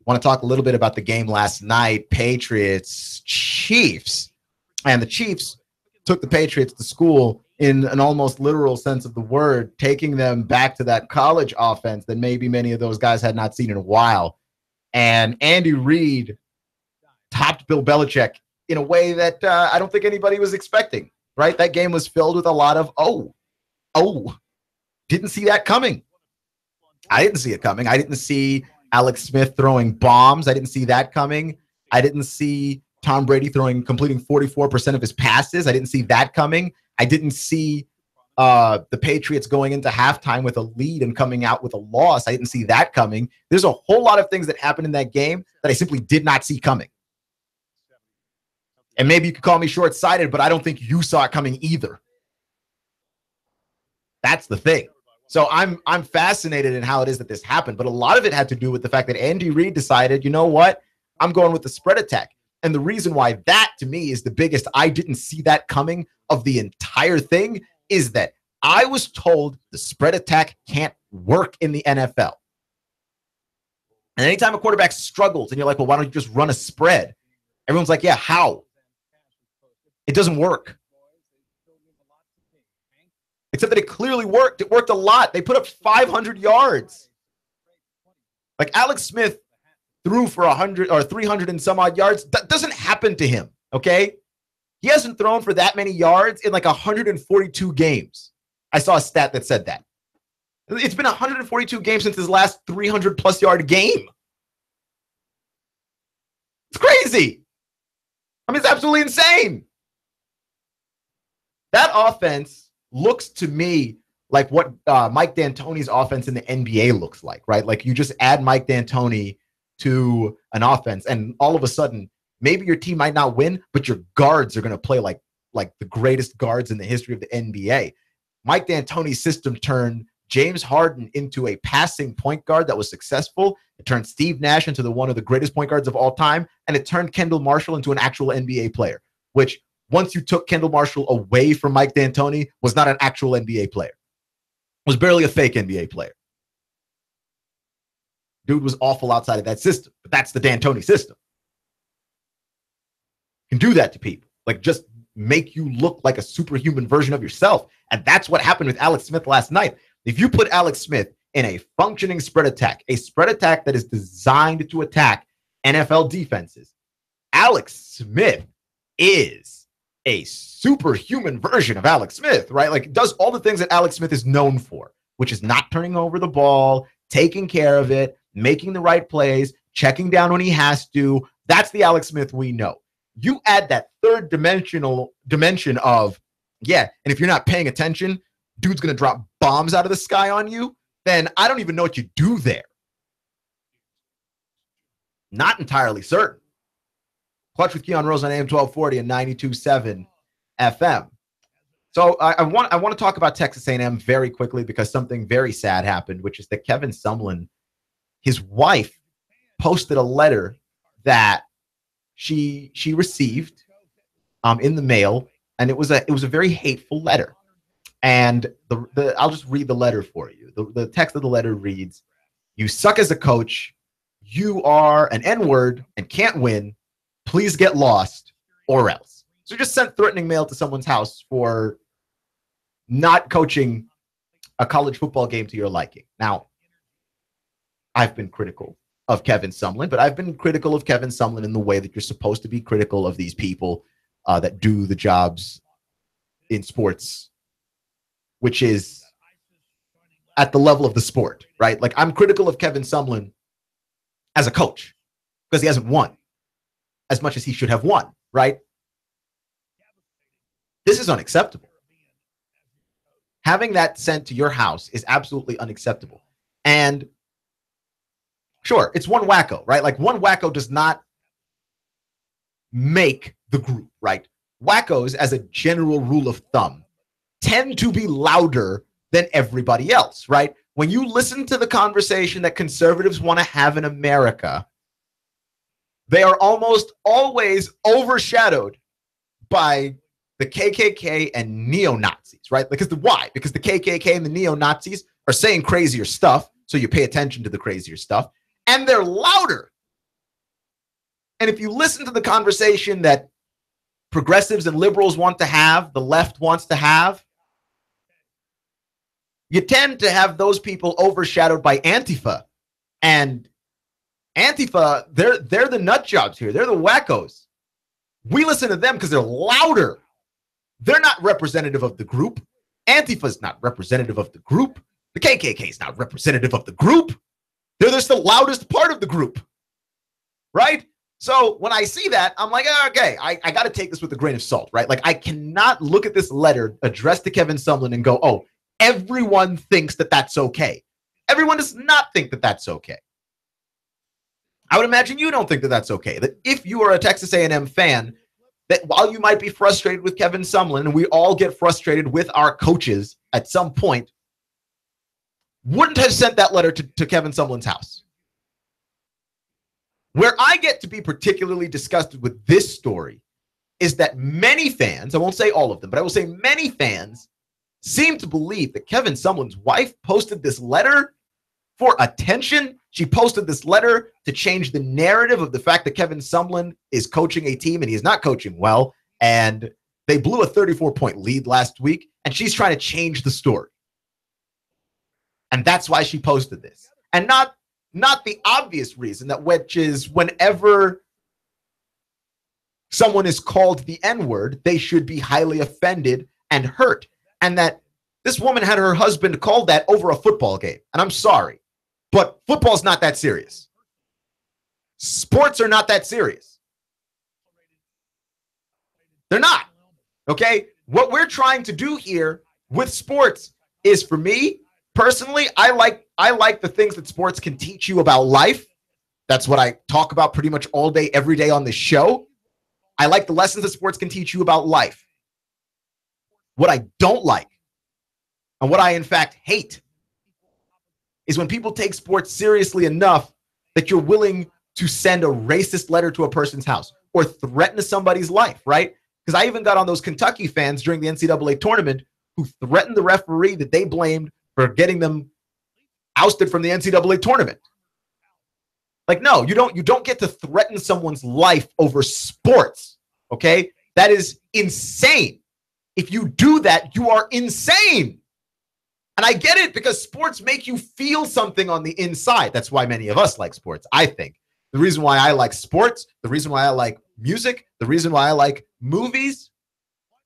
Speaker 1: Want to talk a little bit about the game last night, Patriots, Chiefs. And the Chiefs took the Patriots to school in an almost literal sense of the word, taking them back to that college offense that maybe many of those guys had not seen in a while. And Andy Reid topped Bill Belichick in a way that I don't think anybody was expecting, right? That game was filled with a lot of, didn't see that coming. I didn't see it coming. I didn't see Alex Smith throwing bombs. I didn't see that coming. I didn't see Tom Brady completing 44% of his passes. I didn't see that coming. I didn't see the Patriots going into halftime with a lead and coming out with a loss. I didn't see that coming. There's a whole lot of things that happened in that game that I simply did not see coming. And maybe you could call me short-sighted, but I don't think you saw it coming either. That's the thing. So I'm fascinated in how it is that this happened, but a lot of it had to do with the fact that Andy Reid decided, you know what? I'm going with the spread attack. And the reason why that, to me, is the biggest I didn't see that coming of the entire thing is that I was told the spread attack can't work in the NFL. And anytime a quarterback struggles and you're like, well, why don't you just run a spread? Everyone's like, yeah, how? It doesn't work. Except that it clearly worked. It worked a lot. They put up 500 yards. Like Alex Smith threw for 100 or 300 and some odd yards. That doesn't happen to him, okay? He hasn't thrown for that many yards in like 142 games. I saw a stat that said that. It's been 142 games since his last 300-plus yard game. It's crazy. I mean, it's absolutely insane. That offense looks to me like what Mike D'Antoni's offense in the NBA looks like, right? Like you just add Mike D'Antoni to an offense, and all of a sudden, maybe your team might not win, but your guards are going to play like the greatest guards in the history of the NBA. Mike D'Antoni's system turned James Harden into a passing point guard that was successful. It turned Steve Nash into one of the greatest point guards of all time, and it turned Kendall Marshall into an actual NBA player, which once you took Kendall Marshall away from Mike D'Antoni, was not an actual NBA player. Was barely a fake NBA player. Dude was awful outside of that system, but that's the D'Antoni system. You can do that to people. Like just make you look like a superhuman version of yourself. And that's what happened with Alex Smith last night. If you put Alex Smith in a functioning spread attack that is designed to attack NFL defenses, Alex Smith is a superhuman version of Alex Smith, right? Like does all the things that Alex Smith is known for, which is not turning over the ball, taking care of it, making the right plays, checking down when he has to. That's the Alex Smith we know. You add that third dimension of, and if you're not paying attention, dude's going to drop bombs out of the sky on you, then I don't even know what you do there. Not entirely certain. Clutch with Keon Rose on AM 1240 and 92.7 FM. So I want to talk about Texas A&M very quickly because something very sad happened, which is that Kevin Sumlin, his wife, posted a letter that she received in the mail, and it was a very hateful letter. And I'll just read the letter for you. The text of the letter reads, "You suck as a coach. You are an N-word and can't win. Please get lost or else." So just sent threatening mail to someone's house for not coaching a college football game to your liking. Now, I've been critical of Kevin Sumlin, but I've been critical of Kevin Sumlin in the way that you're supposed to be critical of these people that do the jobs in sports, which is at the level of the sport, right? Like I'm critical of Kevin Sumlin as a coach because he hasn't won as much as he should have won, right? This is unacceptable. Having that sent to your house is absolutely unacceptable. And sure, it's one wacko, right? Like one wacko does not make the group, right? Wackos, as a general rule of thumb, tend to be louder than everybody else, right? When you listen to the conversation that conservatives want to have in America, they are almost always overshadowed by the KKK and neo-Nazis, right? Because why? Because the KKK and the neo-Nazis are saying crazier stuff, so you pay attention to the crazier stuff, and they're louder. And if you listen to the conversation that progressives and liberals want to have, the left wants to have, you tend to have those people overshadowed by Antifa. And Antifa, they're the nut jobs here. They're the wackos. We listen to them because they're louder. They're not representative of the group. Antifa's not representative of the group. The KKK is not representative of the group. They're just the loudest part of the group, right? So when I see that, I'm like, okay, I got to take this with a grain of salt, right? Like I cannot look at this letter addressed to Kevin Sumlin and go, oh, everyone thinks that that's okay. Everyone does not think that that's okay. I would imagine you don't think that that's okay. That if you are a Texas A&M fan, that while you might be frustrated with Kevin Sumlin, and we all get frustrated with our coaches at some point, wouldn't have sent that letter to Kevin Sumlin's house. Where I get to be particularly disgusted with this story is that many fans, I won't say all of them, but I will say many fans seem to believe that Kevin Sumlin's wife posted this letter for attention. She posted this letter to change the narrative of the fact that Kevin Sumlin is coaching a team and he is not coaching well. And they blew a 34-point lead last week, and she's trying to change the story. And that's why she posted this. And not the obvious reason, that which is whenever someone is called the N-word, they should be highly offended and hurt. And that this woman had her husband called that over a football game. And I'm sorry, but football's not that serious. Sports are not that serious. They're not. Okay? What we're trying to do here with sports is, for me personally, I like the things that sports can teach you about life. That's what I talk about pretty much all day, every day on this show. I like the lessons that sports can teach you about life. What I don't like, and what I in fact hate, is when people take sports seriously enough that you're willing to send a racist letter to a person's house or threaten somebody's life, right? Because I even got on those Kentucky fans during the NCAA tournament who threatened the referee that they blamed for getting them ousted from the NCAA tournament. Like, no, you don't get to threaten someone's life over sports, okay? That is insane. If you do that, you are insane. And I get it, because sports make you feel something on the inside. That's why many of us like sports, I think. The reason why I like sports, the reason why I like music, the reason why I like movies,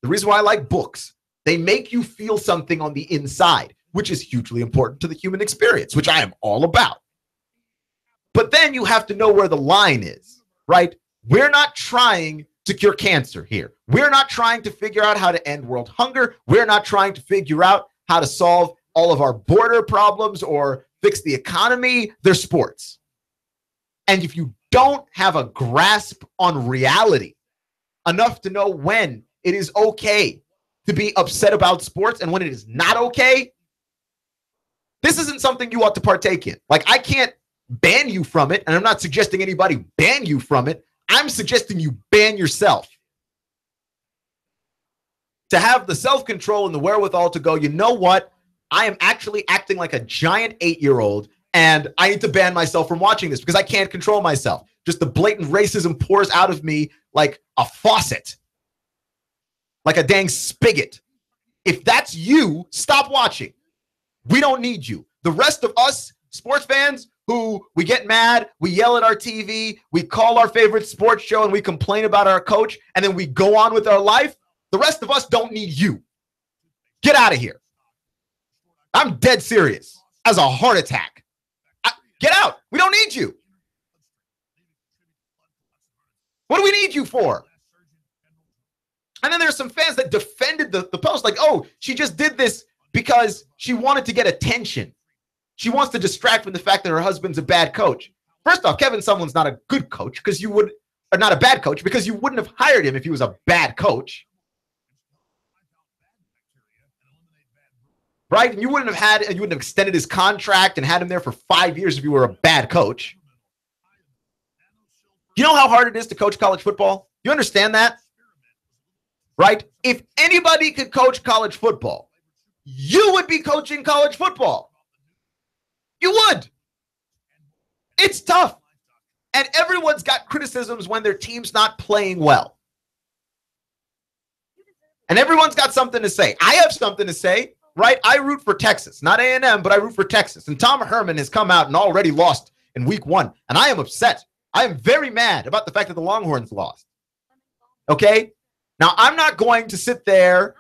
Speaker 1: the reason why I like books, they make you feel something on the inside, which is hugely important to the human experience, which I am all about. But then you have to know where the line is, right? We're not trying to cure cancer here. We're not trying to figure out how to end world hunger. We're not trying to figure out how to solve all of our border problems or fix the economy. They're sports. And if you don't have a grasp on reality enough to know when it is okay to be upset about sports and when it is not okay, this isn't something you ought to partake in. Like, I can't ban you from it, and I'm not suggesting anybody ban you from it. I'm suggesting you ban yourself. To have the self-control and the wherewithal to go, you know what? I am actually acting like a giant 8-year-old, and I need to ban myself from watching this because I can't control myself. Just the blatant racism pours out of me like a faucet, like a dang spigot. If that's you, stop watching. We don't need you. The rest of us sports fans who we get mad, we yell at our TV, we call our favorite sports show, and we complain about our coach, and then we go on with our life, the rest of us don't need you. Get out of here. I'm dead serious. As a heart attack. Get out. We don't need you. What do we need you for? And then there's some fans that defended the post like, oh, she just did this because she wanted to get attention. She wants to distract from the fact that her husband's a bad coach. First off, Kevin Sumlin's not a good coach because you would, or not a bad coach because you wouldn't have hired him if he was a bad coach. Right? And you wouldn't have extended his contract and had him there for 5 years if you were a bad coach. You know how hard it is to coach college football? You understand that? Right? If anybody could coach college football, you would be coaching college football. You would. It's tough. And everyone's got criticisms when their team's not playing well. And everyone's got something to say. I have something to say. Right? I root for Texas, not A&M, but I root for Texas. And Tom Herman has come out and already lost in week 1. And I am upset. I am very mad about the fact that the Longhorns lost. Okay? Now, I'm not going to sit there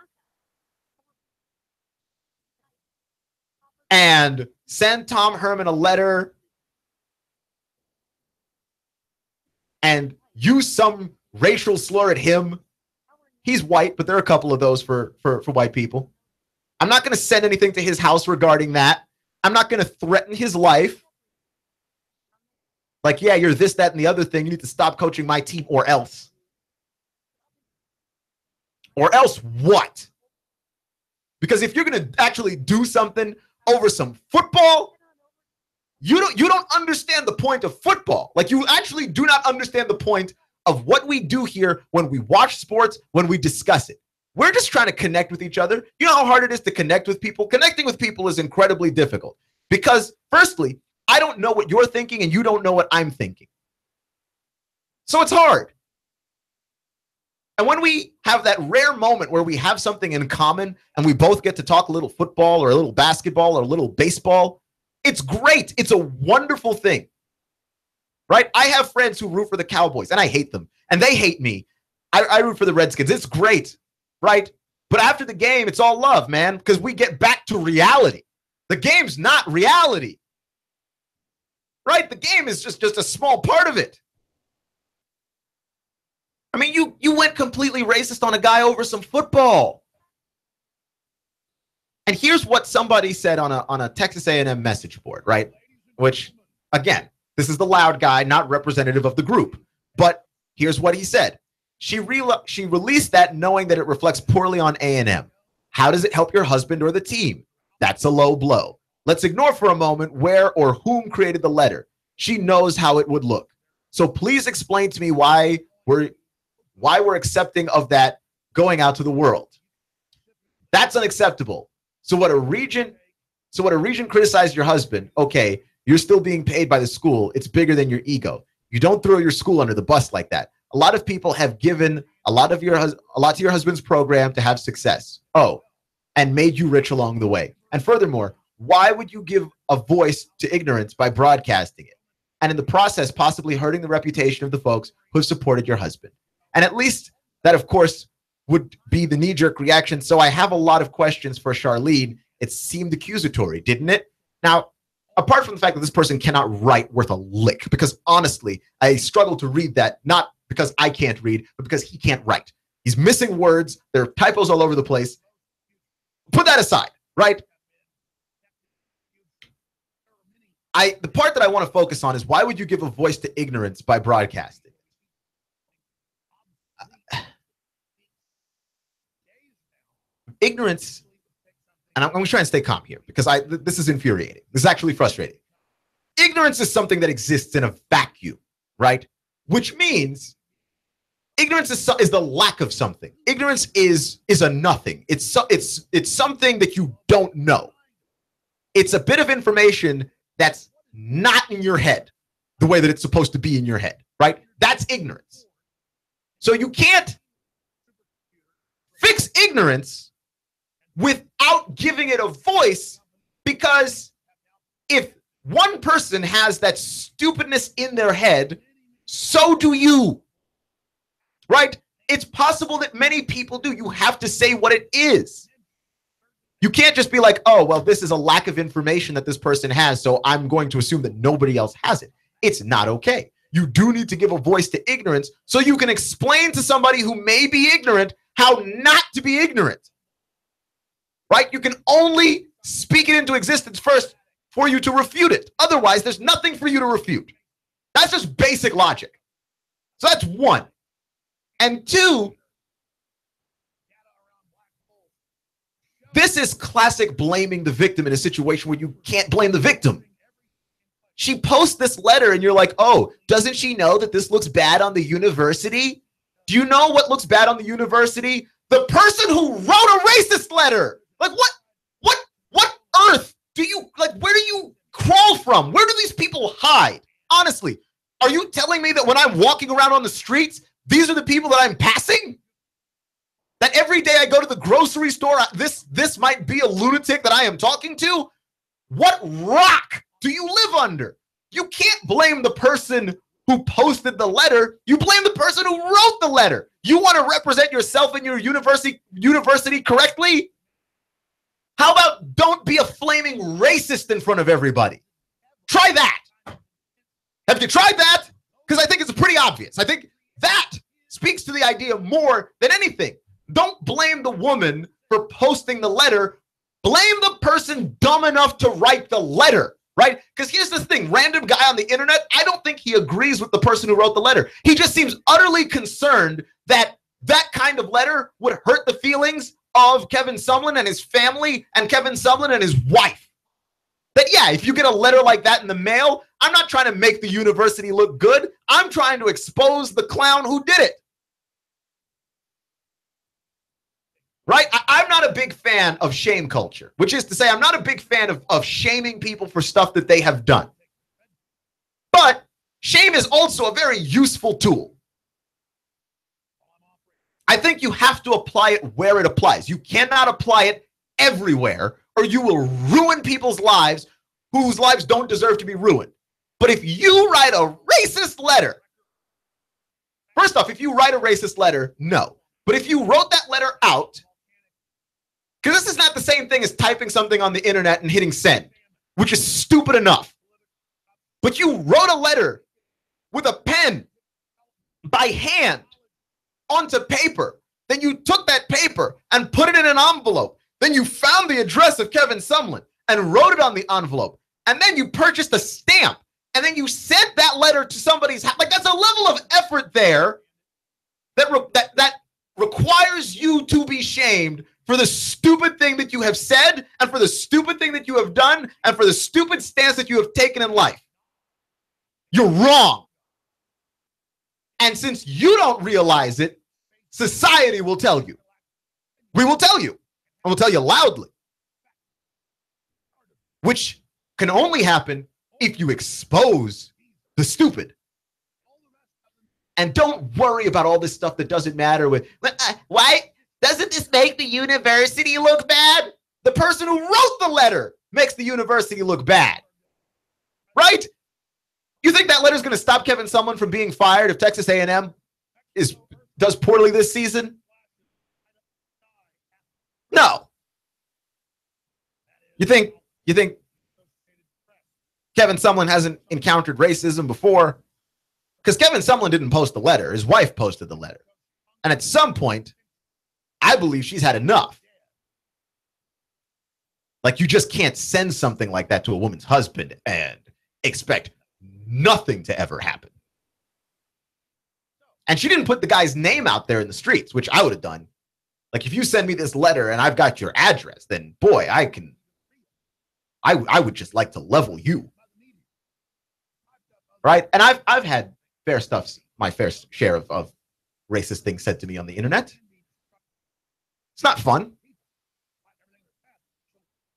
Speaker 1: and send Tom Herman a letter and use some racial slur at him. He's white, but there are a couple of those for white people. I'm not going to send anything to his house regarding that. I'm not going to threaten his life. Like, yeah, you're this, that, and the other thing. You need to stop coaching my team or else. Or else what? Because if you're going to actually do something over some football, you don't understand the point of football. Like, you actually do not understand the point of what we do here when we watch sports, when we discuss it. We're just trying to connect with each other. You know how hard it is to connect with people? Connecting with people is incredibly difficult because, firstly, I don't know what you're thinking and you don't know what I'm thinking. So it's hard. And when we have that rare moment where we have something in common and we both get to talk a little football or a little basketball or a little baseball, it's great. It's a wonderful thing, right? I have friends who root for the Cowboys and I hate them and they hate me. I root for the Redskins. It's great. Right? But after the game, it's all love, man, because we get back to reality. The game's not reality. Right? The game is just a small part of it. I mean, you went completely racist on a guy over some football. And here's what somebody said on a Texas A&M message board, right? Which, again, this is the loud guy, not representative of the group. But here's what he said. She released that knowing that it reflects poorly on A&M. How does it help your husband or the team? That's a low blow. Let's ignore for a moment where or whom created the letter. She knows how it would look. So please explain to me why we're accepting of that going out to the world. That's unacceptable. So what a regent criticized your husband. Okay, you're still being paid by the school. It's bigger than your ego. You don't throw your school under the bus like that. A lot of people have given a lot to your husband's program to have success. Oh, and made you rich along the way. And furthermore, why would you give a voice to ignorance by broadcasting it? And in the process, possibly hurting the reputation of the folks who have supported your husband. And at least that, of course, would be the knee-jerk reaction. So I have a lot of questions for Charlene. It seemed accusatory, didn't it? Now, apart from the fact that this person cannot write worth a lick, because honestly, I struggle to read that, not because I can't read, but because he can't write. He's missing words. There are typos all over the place. Put that aside, right? The part that I want to focus on is why would you give a voice to ignorance by broadcasting? Ignorance, and I'm going to try and stay calm here because this is infuriating. This is actually frustrating. Ignorance is something that exists in a vacuum, right? Which means ignorance is the lack of something. Ignorance is a nothing. It's something that you don't know. It's a bit of information that's not in your head the way that it's supposed to be in your head, right? That's ignorance. So you can't fix ignorance without giving it a voice, because if one person has that stupidness in their head, so do you, right? It's possible that many people do. You have to say what it is. You can't just be like, oh, well, this is a lack of information that this person has, so I'm going to assume that nobody else has it. It's not okay. You do need to give a voice to ignorance so you can explain to somebody who may be ignorant how not to be ignorant, right? You can only speak it into existence first for you to refute it. Otherwise, there's nothing for you to refute. That's just basic logic. So that's one. And two, this is classic blaming the victim in a situation where you can't blame the victim. She posts this letter and you're like, oh, doesn't she know that this looks bad on the university? Do you know what looks bad on the university? The person who wrote a racist letter. Like what earth do you, like, where do you crawl from? Where do these people hide? Honestly, are you telling me that when I'm walking around on the streets, these are the people that I'm passing? That every day I go to the grocery store, this might be a lunatic that I am talking to? What rock do you live under? You can't blame the person who posted the letter. You blame the person who wrote the letter. You want to represent yourself and your university correctly? How about don't be a flaming racist in front of everybody? Try that. Have you tried that? Because I think it's pretty obvious. I think that speaks to the idea more than anything. Don't blame the woman for posting the letter. Blame the person dumb enough to write the letter, right? Because here's the thing, random guy on the internet, I don't think he agrees with the person who wrote the letter. He just seems utterly concerned that that kind of letter would hurt the feelings of Kevin Sumlin and his family and Kevin Sumlin and his wife. That, yeah, if you get a letter like that in the mail, I'm not trying to make the university look good. I'm trying to expose the clown who did it. Right? I'm not a big fan of shame culture, which is to say I'm not a big fan of shaming people for stuff that they have done. But shame is also a very useful tool. I think you have to apply it where it applies. You cannot apply it everywhere, or you will ruin people's lives whose lives don't deserve to be ruined. But if you write a racist letter, first off, if you write a racist letter, no. But if you wrote that letter out, because this is not the same thing as typing something on the internet and hitting send, which is stupid enough. But you wrote a letter with a pen by hand onto paper. Then you took that paper and put it in an envelope. Then you found the address of Kevin Sumlin and wrote it on the envelope. And then you purchased a stamp. And then you sent that letter to somebody's house. Like, that's a level of effort there that requires you to be shamed for the stupid thing that you have said and for the stupid thing that you have done and for the stupid stance that you have taken in life. You're wrong. And since you don't realize it, society will tell you. We will tell you. And we'll tell you loudly. Which can only happen if you expose the stupid. And don't worry about all this stuff that doesn't matter with, why doesn't this make the university look bad? The person who wrote the letter makes the university look bad. Right? You think that letter is going to stop Kevin Sumlin from being fired if Texas A&M does poorly this season? No. You think Kevin Sumlin hasn't encountered racism before? Because Kevin Sumlin didn't post the letter. His wife posted the letter. And at some point, I believe she's had enough. Like, you just can't send something like that to a woman's husband and expect nothing to ever happen. And she didn't put the guy's name out there in the streets, which I would have done. Like, if you send me this letter and I've got your address, then boy, I would just like to level you. Right? And I've had my fair share of racist things said to me on the internet. It's not fun.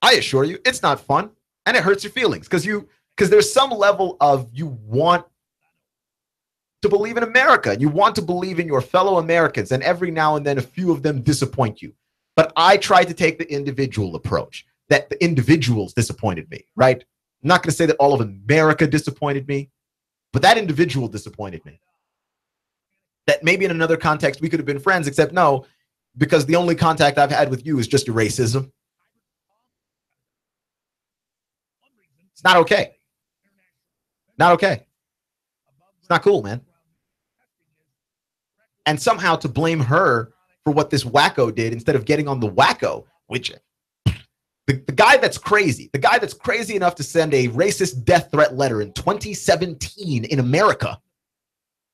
Speaker 1: I assure you, it's not fun. And it hurts your feelings because there's some level of you want to believe in America and you want to believe in your fellow Americans. And every now and then a few of them disappoint you. But I try to take the individual approach that the individuals disappointed me, right? I'm not going to say that all of America disappointed me, but that individual disappointed me. That maybe in another context we could have been friends, except no, because the only contact I've had with you is just your racism. It's not okay. Not okay. It's not cool, man. And somehow to blame her for what this wacko did instead of getting on the wacko, which the guy that's crazy enough to send a racist death threat letter in 2017 in America,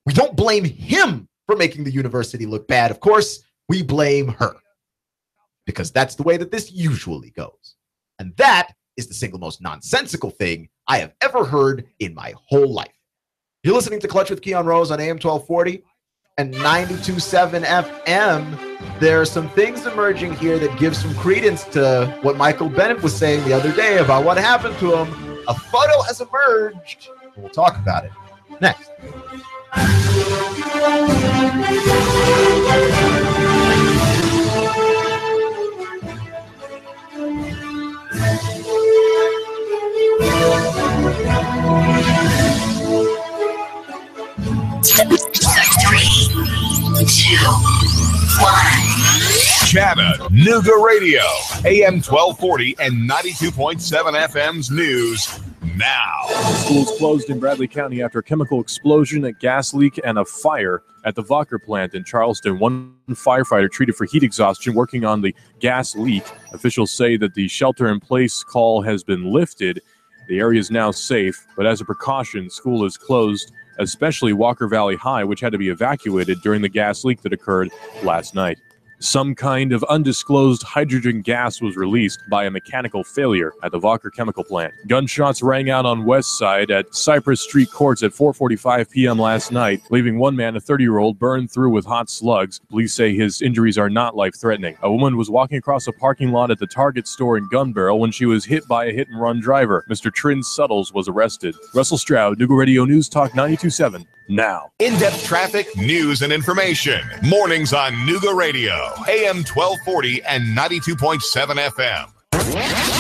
Speaker 1: we don't blame him for making the university look bad. Of course, we blame her because that's the way that this usually goes. And that is the single most nonsensical thing I have ever heard in my whole life. You're listening to Clutch with Keon Rose on AM 1240 and 92.7 FM. There are some things emerging here that give some credence to what Michael Bennett was saying the other day about what happened to him. A photo has emerged. We'll talk about it next.
Speaker 2: Chattanooga Radio, AM 1240 and 92.7 FM's news now.
Speaker 4: Schools closed in Bradley County after a chemical explosion, a gas leak, and a fire at the Walker plant in Charleston. One firefighter treated for heat exhaustion working on the gas leak. Officials say that the shelter-in-place call has been lifted. The area is now safe, but as a precaution, school is closed, especially Walker Valley High, which had to be evacuated during the gas leak that occurred last night. Some kind of undisclosed hydrogen gas was released by a mechanical failure at the Walker chemical plant. Gunshots rang out on West Side at Cypress Street Courts at 4:45 p.m. last night, leaving one man, a 30-year-old, burned through with hot slugs. Police say his injuries are not life-threatening. A woman was walking across a parking lot at the Target store in Gun Barrel when she was hit by a hit-and-run driver. Mr. Trin Suttles was arrested. Russell Stroud, Nooga Radio News Talk 92.7. Now.
Speaker 2: In-depth traffic, news, and information. Mornings on Nooga Radio, AM 1240 and 92.7 FM.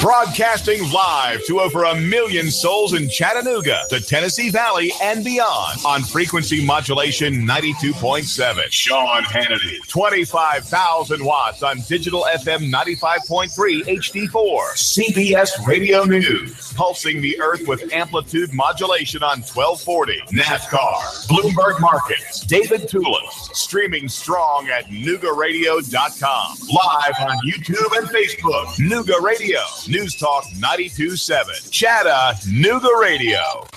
Speaker 2: Broadcasting live to over 1 million souls in Chattanooga, the Tennessee Valley, and beyond on frequency modulation 92.7. Sean Hannity. 25,000 watts on digital FM 95.3 HD4. CBS Radio News. Pulsing the earth with amplitude modulation on 1240. NASCAR. Bloomberg Markets. David Tulis. Streaming strong at NoogaRadio.com. Live on YouTube and Facebook. Nooga Radio. News Talk 92.7. Chattanooga Radio.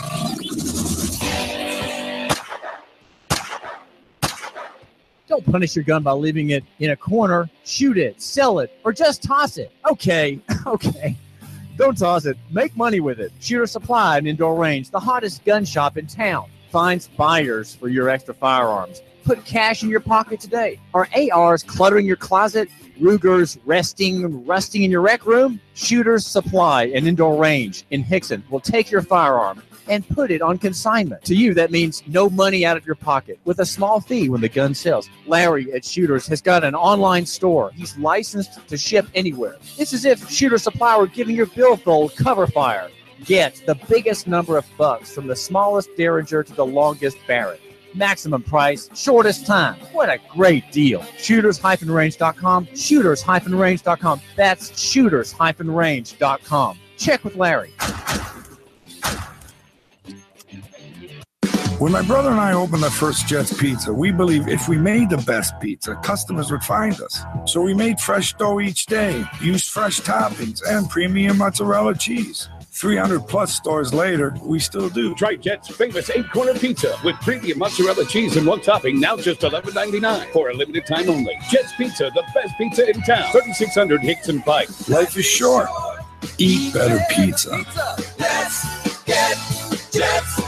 Speaker 3: Don't punish your gun by leaving it in a corner. Shoot it, sell it, or just toss it. Okay. Don't toss it. Make money with it. Shooter Supply and Indoor Range, the hottest gun shop in town, finds buyers for your extra firearms. Put cash in your pocket today. Are ARs cluttering your closet? Rugers rusting in your rec room? Shooter Supply and Indoor Range in Hickson will take your firearm and put it on consignment. To you, that means no money out of your pocket with a small fee when the gun sells. Larry at Shooters has got an online store. He's licensed to ship anywhere. It's as if Shooter Supply were giving your billfold cover fire. Get the biggest number of bucks from the smallest Derringer to the longest Barrett. Maximum price, shortest time. What a great deal. Shooters-range.com. Shooters-range.com. That's shooters-range.com. Check with Larry.
Speaker 22: When my brother and I opened the first Jets Pizza, we believed if we made the best pizza, customers would find us. So we made fresh dough each day, used fresh toppings, and premium mozzarella cheese. 300-plus stores later, we still do.
Speaker 6: Try Jet's famous 8-corner pizza with premium mozzarella cheese and one topping, now just $11.99 for a limited time only. Jet's Pizza, the best pizza in town. 3600 Hickson Pike.
Speaker 22: Life is short. Eat better pizza.
Speaker 23: Let's get Jets.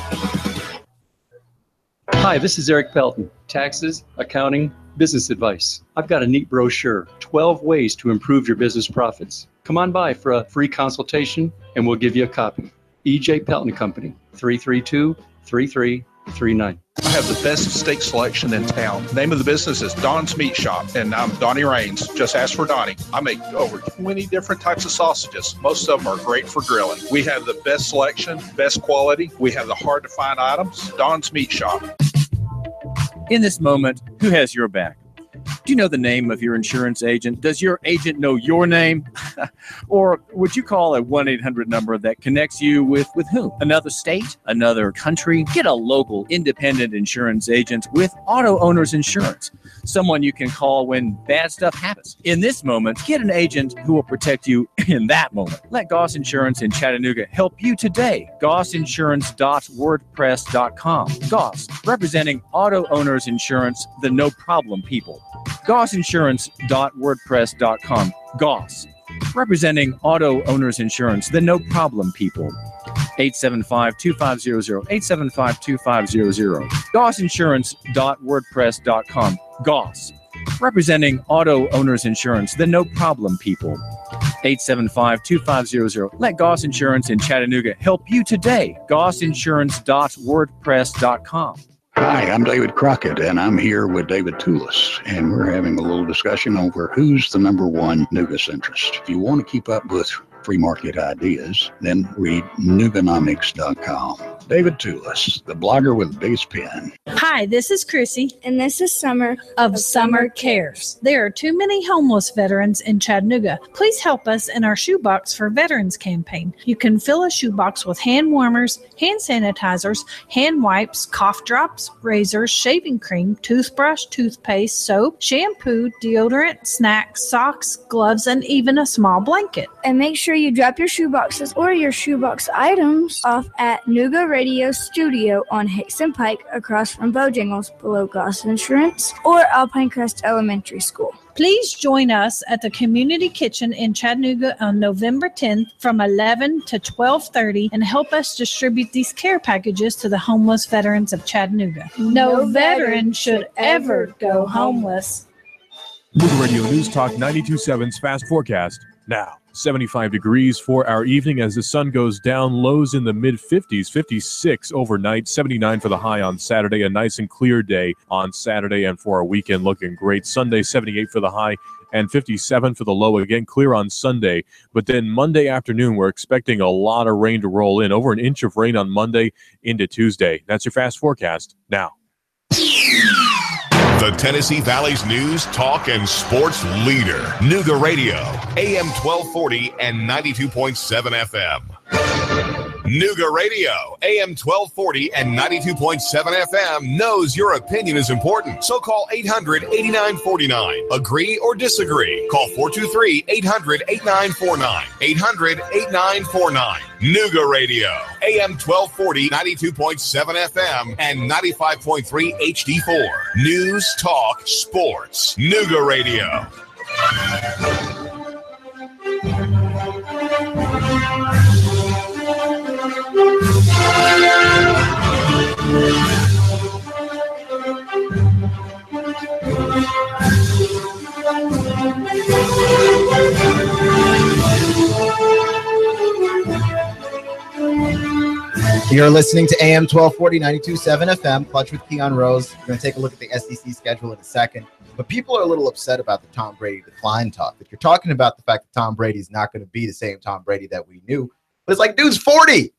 Speaker 24: Hi, this is Eric Pelton. Taxes, accounting, business advice. I've got a neat brochure, 12 ways to improve your business profits. Come on by for a free consultation and we'll give you a copy. E.J. Pelton Company, 332-3339.
Speaker 25: I have the best steak selection in town. Name of the business is Don's Meat Shop, and I'm Donnie Raines. Just ask for Donnie. I make over 20 different types of sausages. Most of them are great for grilling. We have the best selection, best quality. We have the hard-to-find items. Don's Meat Shop.
Speaker 3: In this moment, who has your back? Do you know the name of your insurance agent? Does your agent know your name? Or would you call a 1-800 number that connects you with whom? Another state? Another country? Get a local independent insurance agent with Auto Owners Insurance. Someone you can call when bad stuff happens. In this moment, get an agent who will protect you in that moment. Let Goss Insurance in Chattanooga help you today. GossInsurance.wordpress.com. Goss, representing Auto Owners Insurance, the no problem people. GossInsurance.wordpress.com. Goss, representing Auto Owners Insurance, the no problem people. 875-2500, 875-2500. GossInsurance.wordpress.com. Goss, representing Auto Owners Insurance, the no problem people. 875-2500. Let Goss Insurance in Chattanooga help you today. GossInsurance.wordpress.com.
Speaker 26: Hi, I'm David Crockett, and I'm here with David Tulis, and we're having a little discussion over who's the number one Nooga centrist. If you want to keep up with free market ideas, then read Nooganomics.com. David Tulis, the blogger with the biggest pen.
Speaker 27: Hi, this is Chrissy.
Speaker 28: And this is Summer
Speaker 27: of Summer Cares. There are too many homeless veterans in Chattanooga. Please help us in our Shoebox for Veterans campaign. You can fill a shoebox with hand warmers, hand sanitizers, hand wipes, cough drops, razors, shaving cream, toothbrush, toothpaste, soap, shampoo, deodorant, snacks, socks, gloves, and even a small blanket.
Speaker 28: And make sure you drop your shoeboxes or your shoebox items off at Nooga Radio Studio on Hickson Pike across from Bojangles below Goss Insurance or Alpine Crest Elementary School.
Speaker 27: Please join us at the Community Kitchen in Chattanooga on November 10th from 11 to 12:30 and help us distribute these care packages to the homeless veterans of Chattanooga. No veteran should ever go homeless.
Speaker 4: Nooga Radio News Talk 92.7's Fast Forecast now. 75 degrees for our evening as the sun goes down, lows in the mid-50s, 56 overnight, 79 for the high on Saturday, a nice and clear day on Saturday, and for our weekend looking great. Sunday, 78 for the high and 57 for the low, again clear on Sunday. But then Monday afternoon, we're expecting a lot of rain to roll in, over an inch of rain on Monday into Tuesday. That's your Fast Forecast now.
Speaker 2: The Tennessee Valley's news, talk, and sports leader. Nooga Radio, AM 1240 and 92.7 FM. Nooga Radio, AM 1240 and 92.7 FM knows your opinion is important. So call 800-8949. Agree or disagree. Call 423-800-8949. 800-8949. Nooga Radio, AM 1240, 92.7 FM, and 95.3 HD4. News, talk, sports. Nooga Radio.
Speaker 1: You're listening to AM 1240, 92.7 FM, Clutch with Keon Rose. We're going to take a look at the SEC schedule in a second. But people are a little upset about the Tom Brady decline talk. If you're talking about the fact that Tom Brady is not going to be the same Tom Brady that we knew, but it's like, dude's 40.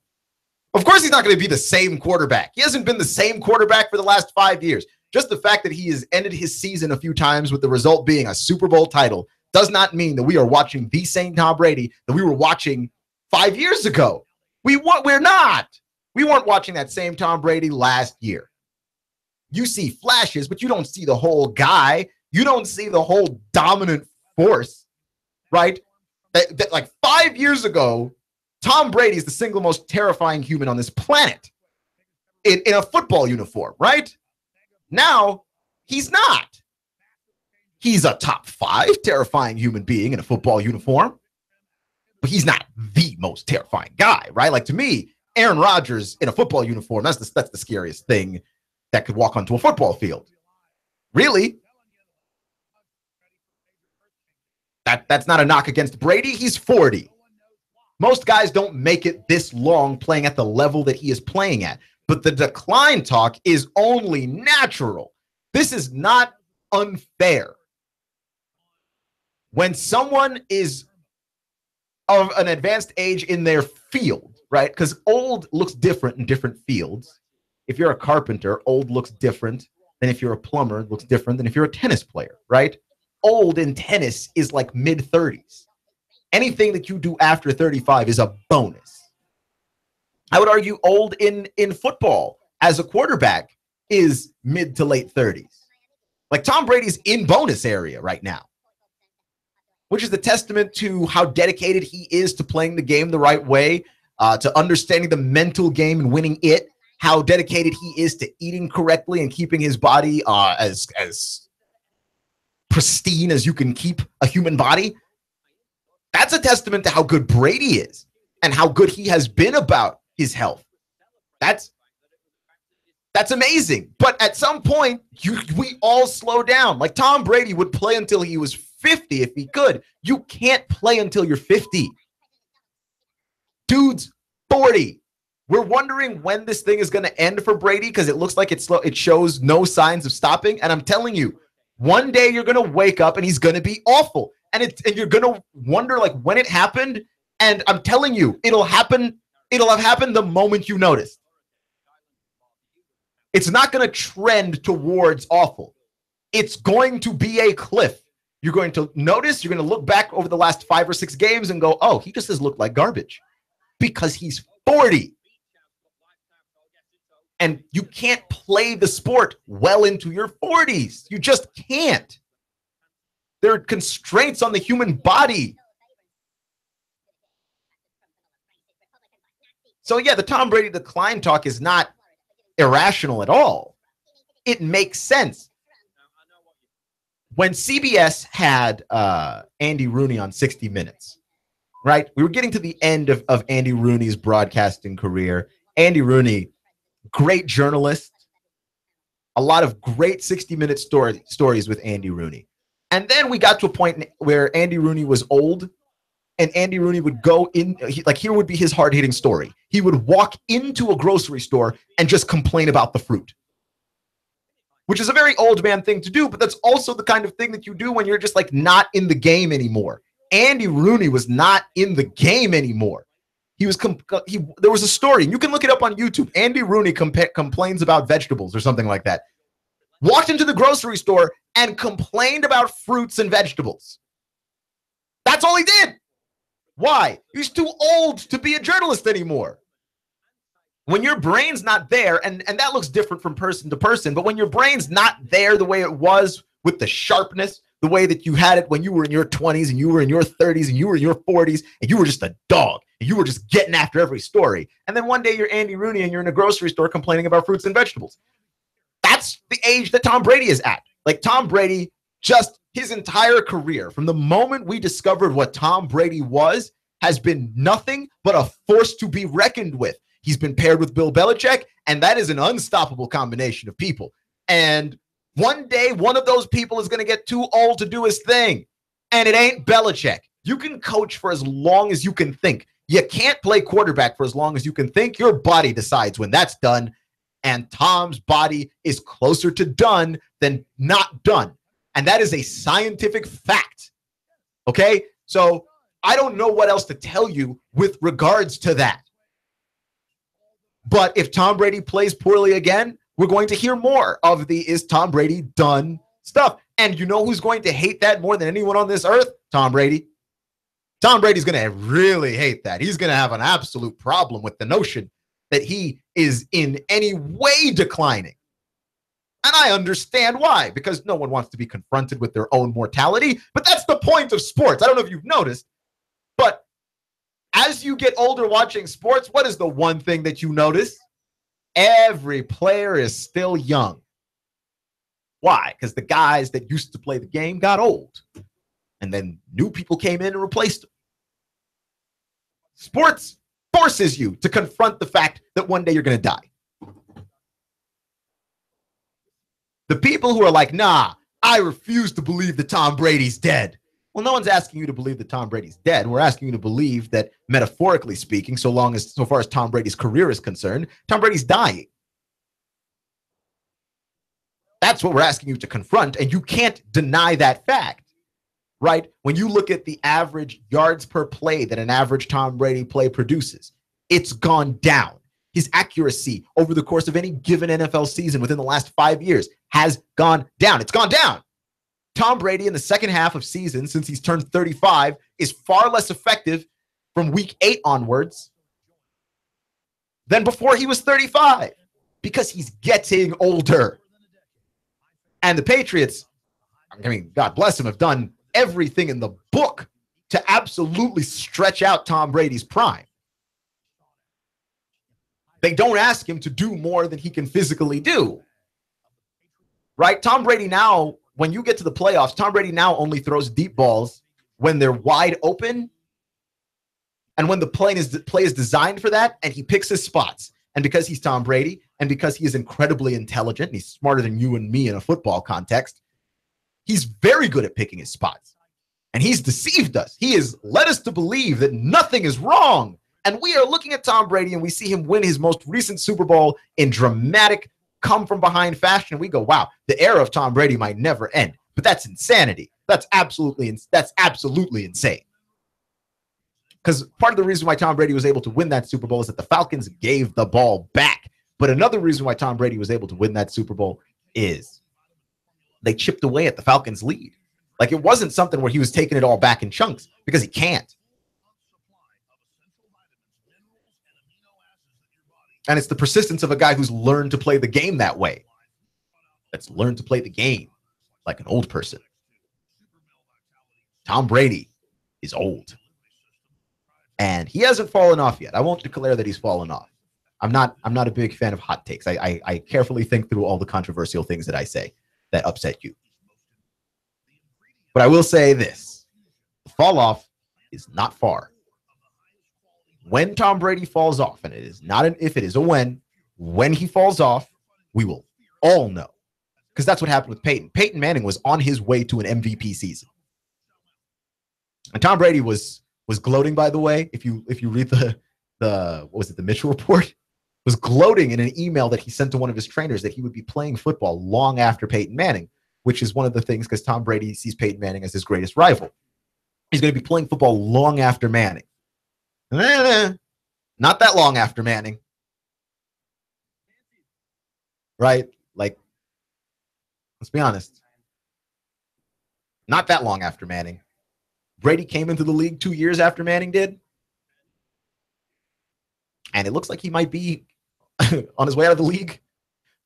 Speaker 1: Of course he's not going to be the same quarterback. He hasn't been the same quarterback for the last 5 years. Just the fact that he has ended his season a few times with the result being a Super Bowl title does not mean that we are watching the same Tom Brady that we were watching 5 years ago. We're not. We weren't watching that same Tom Brady last year. You see flashes, but you don't see the whole guy. You don't see the whole dominant force, right? That like 5 years ago, Tom Brady is the single most terrifying human on this planet in a football uniform, right? Now, he's not. He's a top 5 terrifying human being in a football uniform, but he's not the most terrifying guy, right? Like, to me, Aaron Rodgers in a football uniform, that's the scariest thing that could walk onto a football field. Really? That's not a knock against Brady. He's 40. Most guys don't make it this long playing at the level that he is playing at. But the decline talk is only natural. This is not unfair. When someone is of an advanced age in their field, right? Because old looks different in different fields. If you're a carpenter, old looks different than if you're a plumber, looks different than if you're a tennis player, right? Old in tennis is like mid-30s. Anything that you do after 35 is a bonus. I would argue old in football as a quarterback is mid to late 30s. Like, Tom Brady's in bonus area right now, which is the testament to how dedicated he is to playing the game the right way, to understanding the mental game and winning it, how dedicated he is to eating correctly and keeping his body as pristine as you can keep a human body. That's a testament to how good Brady is and how good he has been about his health. That's amazing. But at some point, we all slow down. Like, Tom Brady would play until he was 50 if he could. You can't play until you're 50. Dude's 40. We're wondering when this thing is going to end for Brady because it looks like it's slow. It shows no signs of stopping. And I'm telling you, one day you're going to wake up and he's going to be awful. And you're going to wonder, like, when it happened. And I'm telling you, it'll happen. It'll have happened the moment you notice. It's not going to trend towards awful. It's going to be a cliff. You're going to notice, you're going to look back over the last 5 or 6 games and go, oh, he just has looked like garbage because he's 40. And you can't play the sport well into your 40s. You just can't. There are constraints on the human body. So, yeah, the Tom Brady decline talk is not irrational at all. It makes sense. When CBS had Andy Rooney on 60 Minutes, right? We were getting to the end of Andy Rooney's broadcasting career. Andy Rooney, great journalist, a lot of great 60-minute stories with Andy Rooney. And then we got to a point where Andy Rooney was old, and Andy Rooney would go in, here would be his hard-hitting story. He would walk into a grocery store and just complain about the fruit, which is a very old man thing to do, but that's also the kind of thing that you do when you're just like not in the game anymore. Andy Rooney was not in the game anymore. He was there was a story, and you can look it up on YouTube. Andy Rooney complains about vegetables or something like that. Walked into the grocery store and complained about fruits and vegetables. That's all he did. Why? He's too old to be a journalist anymore. When your brain's not there, and that looks different from person to person, but when your brain's not there the way it was with the sharpness, the way that you had it when you were in your 20s and you were in your 30s and you were in your 40s and you were just a dog and you were just getting after every story. And then one day you're Andy Rooney and you're in a grocery store complaining about fruits and vegetables. That's the age that Tom Brady is at. Like Tom Brady, just his entire career, from the moment we discovered what Tom Brady was, has been nothing but a force to be reckoned with. He's been paired with Bill Belichick, and that is an unstoppable combination of people. And one day, one of those people is going to get too old to do his thing, and it ain't Belichick. You can coach for as long as you can think. You can't play quarterback for as long as you can think. Your body decides when that's done, and Tom's body is closer to done than not done. And that is a scientific fact. Okay? So I don't know what else to tell you with regards to that. But if Tom Brady plays poorly again, we're going to hear more of the "is Tom Brady done" stuff. And you know who's going to hate that more than anyone on this earth? Tom Brady. Tom Brady's going to really hate that. He's going to have an absolute problem with the notion that he is in any way declining. And I understand why, because no one wants to be confronted with their own mortality. But that's the point of sports. I don't know if you've noticed, but as you get older watching sports, what is the one thing that you notice? Every player is still young. Why? Because the guys that used to play the game got old. And then new people came in and replaced them. Sports forces you to confront the fact that one day you're going to die. The people who are like, nah, I refuse to believe that Tom Brady's dead. Well, no one's asking you to believe that Tom Brady's dead. We're asking you to believe that, metaphorically speaking, so far as Tom Brady's career is concerned, Tom Brady's dying. That's what we're asking you to confront, and you can't deny that fact, right? When you look at the average yards per play that an average Tom Brady play produces, it's gone down. His accuracy over the course of any given NFL season within the last 5 years has gone down. It's gone down. Tom Brady in the second half of season, since he's turned 35, is far less effective from week 8 onwards than before he was 35 because he's getting older. And the Patriots, I mean, God bless them, have done everything in the book to absolutely stretch out Tom Brady's prime. They don't ask him to do more than he can physically do. Right? Tom Brady now, when you get to the playoffs, Tom Brady now only throws deep balls when they're wide open and when the play is designed for that, and he picks his spots. And because he's Tom Brady, and because he is incredibly intelligent, and he's smarter than you and me in a football context, he's very good at picking his spots. And he's deceived us. He has led us to believe that nothing is wrong. And we are looking at Tom Brady, and we see him win his most recent Super Bowl in dramatic come-from-behind fashion. And we go, wow, the era of Tom Brady might never end. But that's insanity. That's absolutely insane. Because part of the reason why Tom Brady was able to win that Super Bowl is that the Falcons gave the ball back. But another reason why Tom Brady was able to win that Super Bowl is they chipped away at the Falcons' lead. Like, it wasn't something where he was taking it all back in chunks, because he can't. And it's the persistence of a guy who's learned to play the game that way. That's learned to play the game like an old person. Tom Brady is old. And he hasn't fallen off yet. I won't declare that he's fallen off. I'm not a big fan of hot takes. I carefully think through all the controversial things that I say that upset you. But I will say this. The fall off is not far. When Tom Brady falls off, and it is not an if, it is a when he falls off, we will all know. Because that's what happened with Peyton. Peyton Manning was on his way to an MVP season. And Tom Brady was gloating, by the way, if you read the what was it, the Mitchell Report, was gloating in an email that he sent to one of his trainers that he would be playing football long after Peyton Manning, which is one of the things, because Tom Brady sees Peyton Manning as his greatest rival. He's going to be playing football long after Manning. Not that long after Manning. Right? Like, let's be honest. Not that long after Manning. Brady came into the league 2 years after Manning did. And it looks like he might be on his way out of the league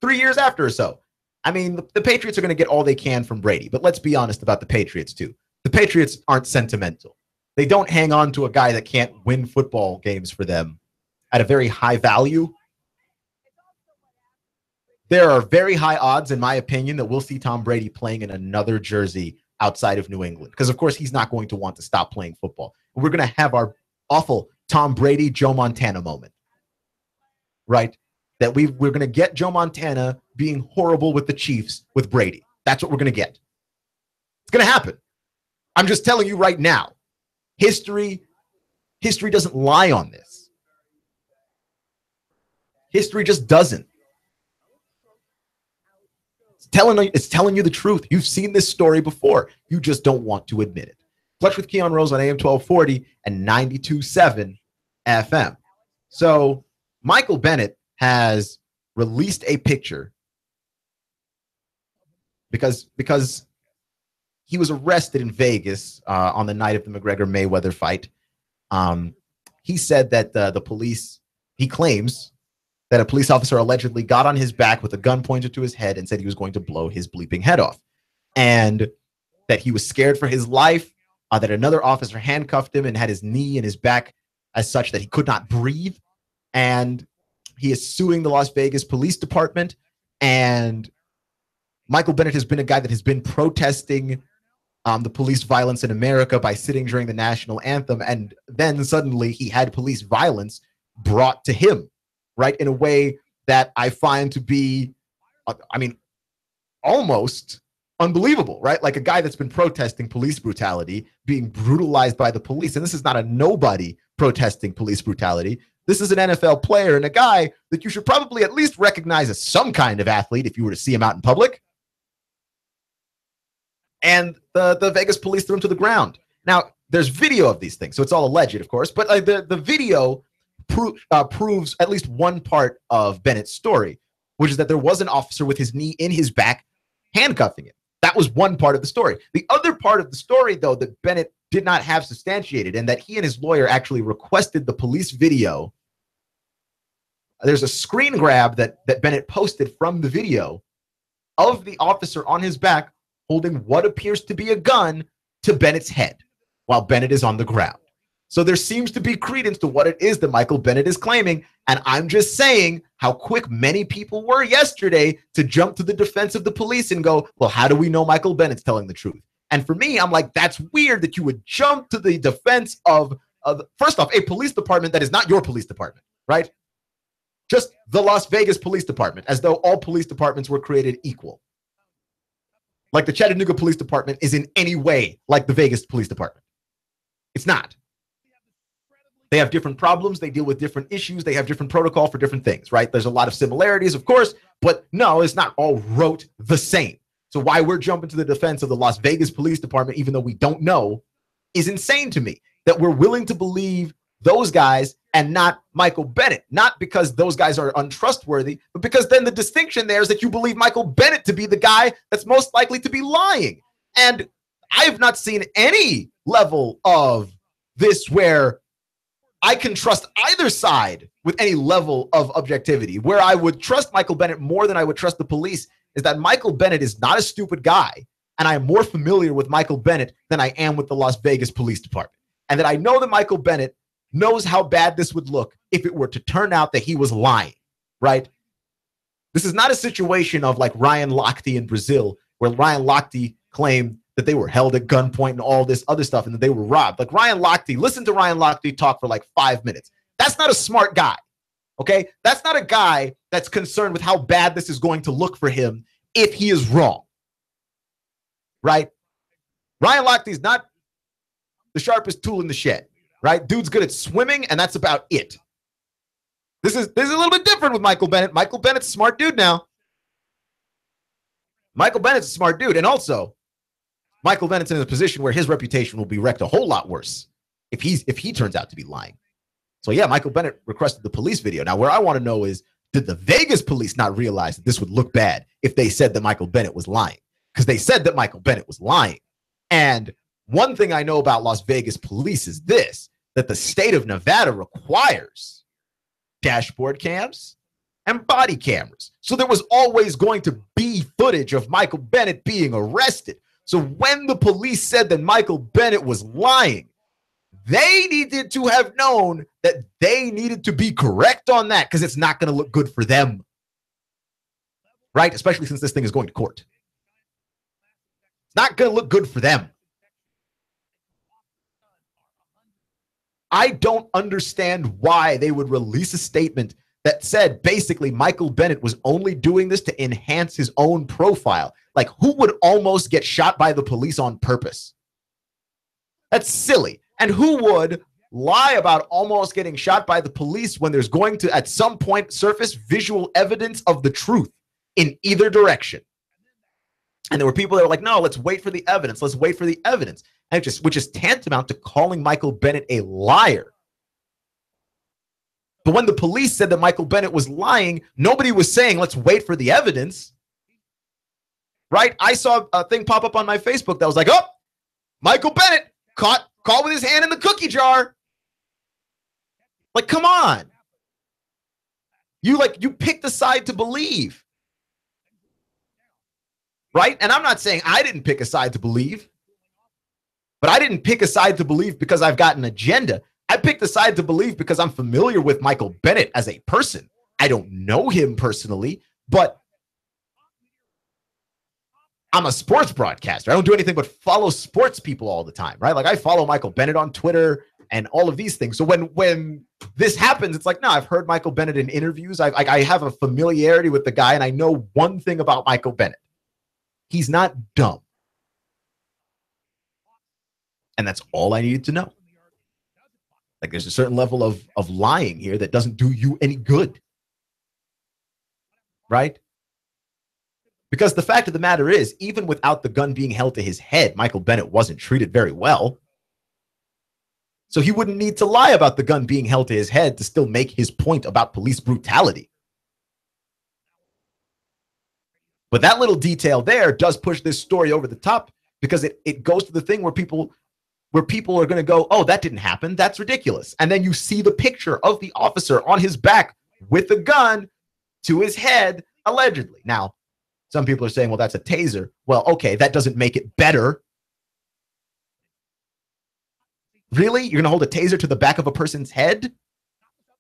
Speaker 1: 3 years after or so. I mean, the Patriots are going to get all they can from Brady, but let's be honest about the Patriots too. The Patriots aren't sentimental. They don't hang on to a guy that can't win football games for them at a very high value. There are very high odds, in my opinion, that we'll see Tom Brady playing in another jersey outside of New England, because of course he's not going to want to stop playing football. We're going to have our awful Tom Brady, Joe Montana moment, right? That we're going to get Joe Montana being horrible with the Chiefs with Brady. That's what we're going to get. It's going to happen. I'm just telling you right now. History doesn't lie on this. History just doesn't. It's telling you the truth. You've seen this story before. You just don't want to admit it. Flush with Keon Rose on AM 1240 and 92.7 FM. So Michael Bennett has released a picture because he was arrested in Vegas on the night of the McGregor-Mayweather fight. He said that the police, he claims that a police officer allegedly got on his back with a gun pointed to his head and said he was going to blow his bleeping head off. And that he was scared for his life, that another officer handcuffed him and had his knee in his back as such that he could not breathe. And he is suing the Las Vegas Police Department. And Michael Bennett has been a guy that has been protesting the police violence in America by sitting during the national anthem. And then suddenly he had police violence brought to him, right, in a way that I find to be, almost unbelievable, right? Like a guy that's been protesting police brutality being brutalized by the police. And this is not a nobody protesting police brutality. This is an NFL player and a guy that you should probably at least recognize as some kind of athlete if you were to see him out in public. And the Vegas police threw him to the ground. Now, there's video of these things, so it's all alleged, of course, but the video proves at least one part of Bennett's story, which is that there was an officer with his knee in his back handcuffing him. That was one part of the story. The other part of the story, though, that Bennett did not have substantiated, and that he and his lawyer actually requested the police video. There's a screen grab that Bennett posted from the video of the officer on his back holding what appears to be a gun to Bennett's head while Bennett is on the ground. So there seems to be credence to what it is that Michael Bennett is claiming. And I'm just saying how quick many people were yesterday to jump to the defense of the police and go, well, how do we know Michael Bennett's telling the truth? And for me, I'm like, that's weird that you would jump to the defense of first off, a police department that is not your police department, right? Just the Las Vegas Police Department, as though all police departments were created equal. Like the Chattanooga Police Department is in any way like the Vegas Police Department. It's not. They have different problems. They deal with different issues. They have different protocol for different things, right? There's a lot of similarities, of course, but no, it's not all wrote the same. So why we're jumping to the defense of the Las Vegas Police Department, even though we don't know, is insane to me. That we're willing to believe those guys and not Michael Bennett. Not because those guys are untrustworthy, but because then the distinction there is that you believe Michael Bennett to be the guy that's most likely to be lying. And I have not seen any level of this where I can trust either side with any level of objectivity. Where I would trust Michael Bennett more than I would trust the police is that Michael Bennett is not a stupid guy, and I am more familiar with Michael Bennett than I am with the Las Vegas Police Department. And that I know that Michael Bennett knows how bad this would look if it were to turn out that he was lying, right? This is not a situation of like Ryan Lochte in Brazil, where Ryan Lochte claimed that they were held at gunpoint and all this other stuff and that they were robbed. Like Ryan Lochte, listen to Ryan Lochte talk for like 5 minutes. That's not a smart guy, okay? That's not a guy that's concerned with how bad this is going to look for him if he is wrong, right? Ryan Lochte is not the sharpest tool in the shed, right? Dude's good at swimming, and that's about it. This is a little bit different with Michael Bennett. Michael Bennett's a smart dude now. Michael Bennett's a smart dude, and also Michael Bennett's in a position where his reputation will be wrecked a whole lot worse if he turns out to be lying. So yeah, Michael Bennett requested the police video. Now, where I want to know is, did the Vegas police not realize that this would look bad if they said that Michael Bennett was lying? Because they said that Michael Bennett was lying. And one thing I know about Las Vegas police is this, that the state of Nevada requires dashboard cams, and body cameras. So there was always going to be footage of Michael Bennett being arrested. So when the police said that Michael Bennett was lying, they needed to have known that they needed to be correct on that, because it's not going to look good for them. Right? Especially since this thing is going to court. It's not going to look good for them. I don't understand why they would release a statement that said basically Michael Bennett was only doing this to enhance his own profile. Like, who would almost get shot by the police on purpose? That's silly. And who would lie about almost getting shot by the police when there's going to, at some point, surface visual evidence of the truth in either direction? And there were people that were like, no, let's wait for the evidence. Let's wait for the evidence. And which is tantamount to calling Michael Bennett a liar. But when the police said that Michael Bennett was lying, nobody was saying, let's wait for the evidence. Right? I saw a thing pop up on my Facebook that was like, oh, Michael Bennett caught with his hand in the cookie jar. Like, come on. You picked a side to believe. Right? And I'm not saying I didn't pick a side to believe. But I didn't pick a side to believe because I've got an agenda. I picked a side to believe because I'm familiar with Michael Bennett as a person. I don't know him personally, but I'm a sports broadcaster. I don't do anything but follow sports people all the time, right? Like, I follow Michael Bennett on Twitter and all of these things. So when this happens, it's like, no, I've heard Michael Bennett in interviews. I have a familiarity with the guy, and I know one thing about Michael Bennett. He's not dumb. And that's all I needed to know. Like, there's a certain level of lying here that doesn't do you any good. Right? Because the fact of the matter is, even without the gun being held to his head, Michael Bennett wasn't treated very well. So he wouldn't need to lie about the gun being held to his head to still make his point about police brutality. But that little detail there does push this story over the top, because it goes to the thing where people are going to go, oh, that didn't happen. That's ridiculous. And then you see the picture of the officer on his back with a gun to his head, allegedly. Now, some people are saying, well, that's a taser. Well, okay, that doesn't make it better. Really? You're going to hold a taser to the back of a person's head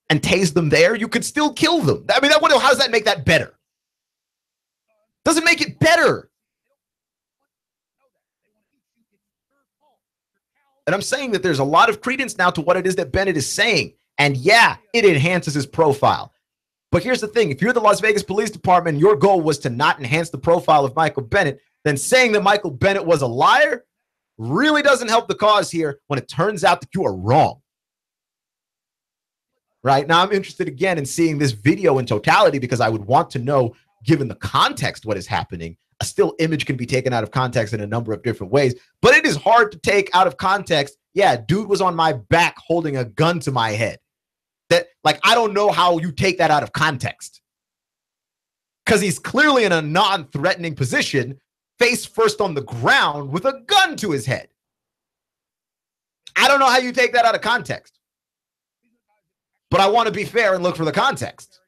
Speaker 1: and tase them there? You could still kill them. I mean, how does that make that better? Doesn't make it better. And I'm saying that there's a lot of credence now to what it is that Bennett is saying. And yeah, it enhances his profile. But here's the thing. If you're the Las Vegas Police Department and your goal was to not enhance the profile of Michael Bennett, then saying that Michael Bennett was a liar really doesn't help the cause here when it turns out that you are wrong. Right? Now, I'm interested again in seeing this video in totality, because I would want to know, given the context, what is happening. A still image can be taken out of context in a number of different ways, but it is hard to take out of context. Yeah, dude was on my back holding a gun to my head. That, like, I don't know how you take that out of context, because he's clearly in a non-threatening position, face first on the ground with a gun to his head. I don't know how you take that out of context, but I want to be fair and look for the context.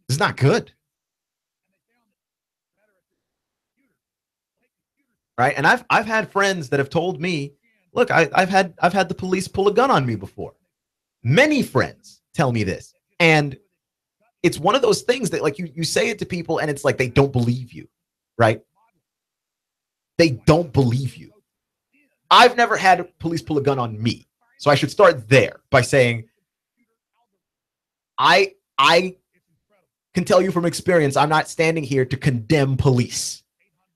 Speaker 1: It's not good. Right? And I've had friends that have told me, look, I've had the police pull a gun on me before. Many friends tell me this. And it's one of those things that, like, you say it to people and it's like they don't believe you, right? They don't believe you. I've never had police pull a gun on me. So I should start there by saying I can tell you from experience, I'm not standing here to condemn police,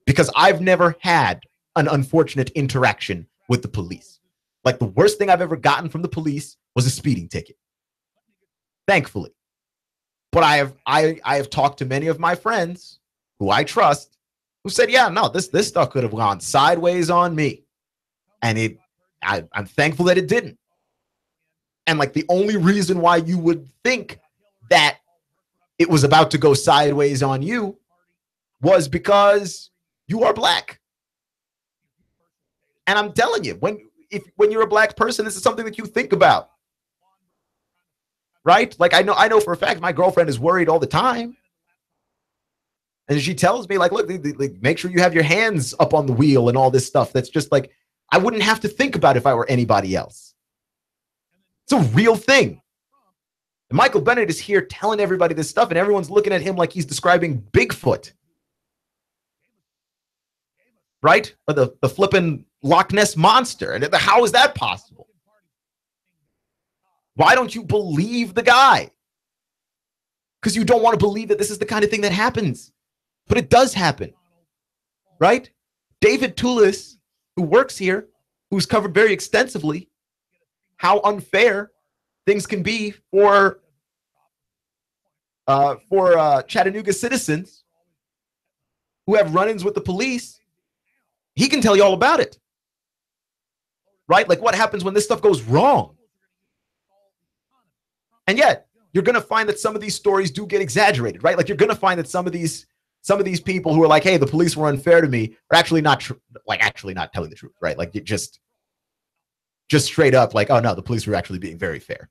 Speaker 1: because I've never had an unfortunate interaction with the police. Like, the worst thing I've ever gotten from the police was a speeding ticket, thankfully. But I have talked to many of my friends who I trust who said, yeah, no, this stuff could have gone sideways on me. And I'm thankful that it didn't. And, like, the only reason why you would think that it was about to go sideways on you was because you are black. And I'm telling you, when you're a black person, this is something that you think about. right? Like I know for a fact my girlfriend is worried all the time. And she tells me, like, look, make sure you have your hands up on the wheel and all this stuff. That's just like, I wouldn't have to think about if I were anybody else. It's a real thing. And Michael Bennett is here telling everybody this stuff, and everyone's looking at him like he's describing Bigfoot. Right? Or the flipping Loch Ness Monster. And how is that possible? Why don't you believe the guy? Because you don't want to believe that this is the kind of thing that happens. But it does happen, right? David Tulis, who works here, who's covered very extensively how unfair things can be for Chattanooga citizens who have run-ins with the police. He can tell you all about it, right? Like what happens when this stuff goes wrong. And yet, you're going to find that some of these stories do get exaggerated, right? Like you're going to find that some of these people who are like, hey, the police were unfair to me, are actually not actually not telling the truth, right? Like it just straight up like, oh no, the police were actually being very fair.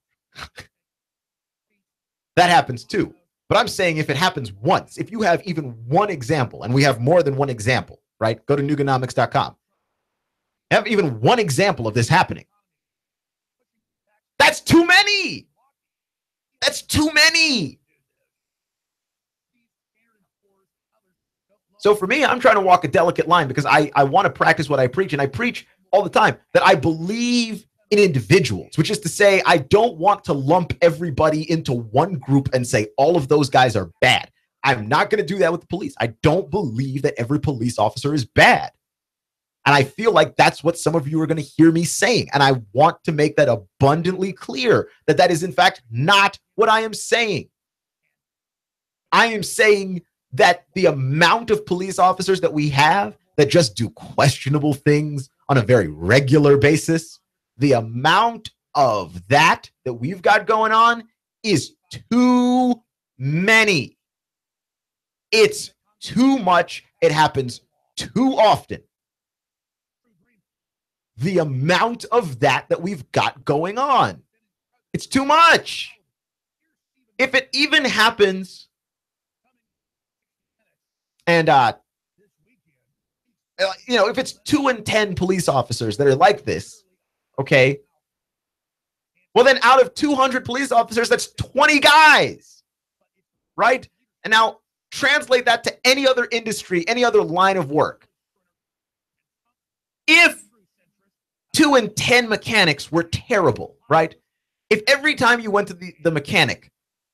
Speaker 1: That happens too. But I'm saying if it happens once, if you have even one example, and we have more than one example, right? Go to Nooganomics.com. Have even one example of this happening. That's too many. That's too many. So for me, I'm trying to walk a delicate line because I want to practice what I preach. And I preach all the time that I believe in individuals, which is to say, I don't want to lump everybody into one group and say all of those guys are bad. I'm not going to do that with the police. I don't believe that every police officer is bad. And I feel like that's what some of you are going to hear me saying. And I want to make that abundantly clear that that is, in fact, not what I am saying. I am saying that the amount of police officers that we have that just do questionable things on a very regular basis, the amount of that we've got going on is too many. It's too much. It happens too often. The amount of that we've got going on, it's too much. If it even happens, and if it's 2 in 10 police officers that are like this, okay, well then out of 200 police officers, that's 20 guys, right? And now translate that to any other industry, any other line of work. If 2 in 10 mechanics were terrible, right? If every time you went to the mechanic,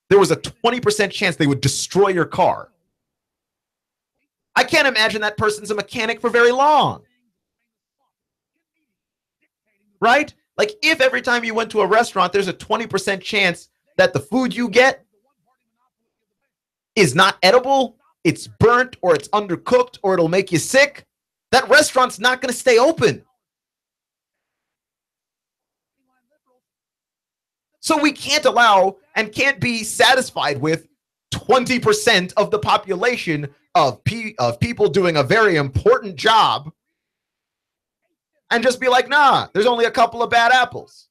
Speaker 1: there was a 20% chance they would destroy your car, I can't imagine that person's a mechanic for very long. Right? Like if every time you went to a restaurant, there's a 20% chance that the food you get is not edible, it's burnt, or it's undercooked, or it'll make you sick, that restaurant's not going to stay open. So we can't allow and can't be satisfied with 20% of the population of people doing a very important job and just be like, nah, there's only a couple of bad apples.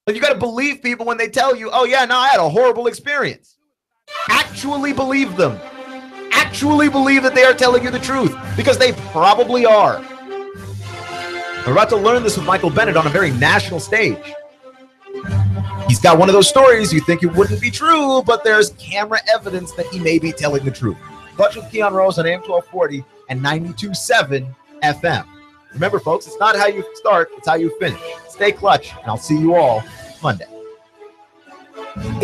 Speaker 1: But you got to believe people when they tell you, oh yeah, no, I had a horrible experience. Actually believe them. Actually believe that they are telling you the truth, because they probably are. We're about to learn this with Michael Bennett on a very national stage. He's got one of those stories you think it wouldn't be true, but there's camera evidence that he may be telling the truth. Clutch with Keon Rose on AM 1240 and 92.7 FM. Remember, folks, it's not how you start, it's how you finish. Stay clutch, and I'll see you all Monday.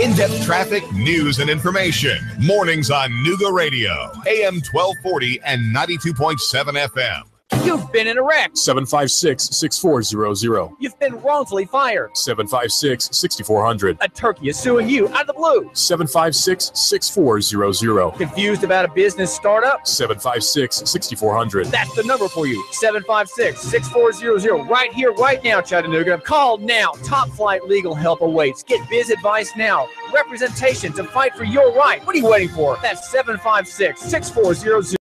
Speaker 2: In-depth traffic, news, and information. Mornings on Nooga Radio, AM 1240 and 92.7 FM.
Speaker 3: You've been in a wreck.
Speaker 4: 756-6400.
Speaker 3: You've been wrongfully fired.
Speaker 4: 756-6400.
Speaker 3: A turkey is suing you out of the blue.
Speaker 4: 756-6400.
Speaker 3: Confused about a business startup?
Speaker 4: 756-6400.
Speaker 3: That's the number for you. 756-6400. Right here, right now, Chattanooga. Call now. Top flight legal help awaits. Get biz advice now. Representation to fight for your right. What are you waiting for? That's 756-6400.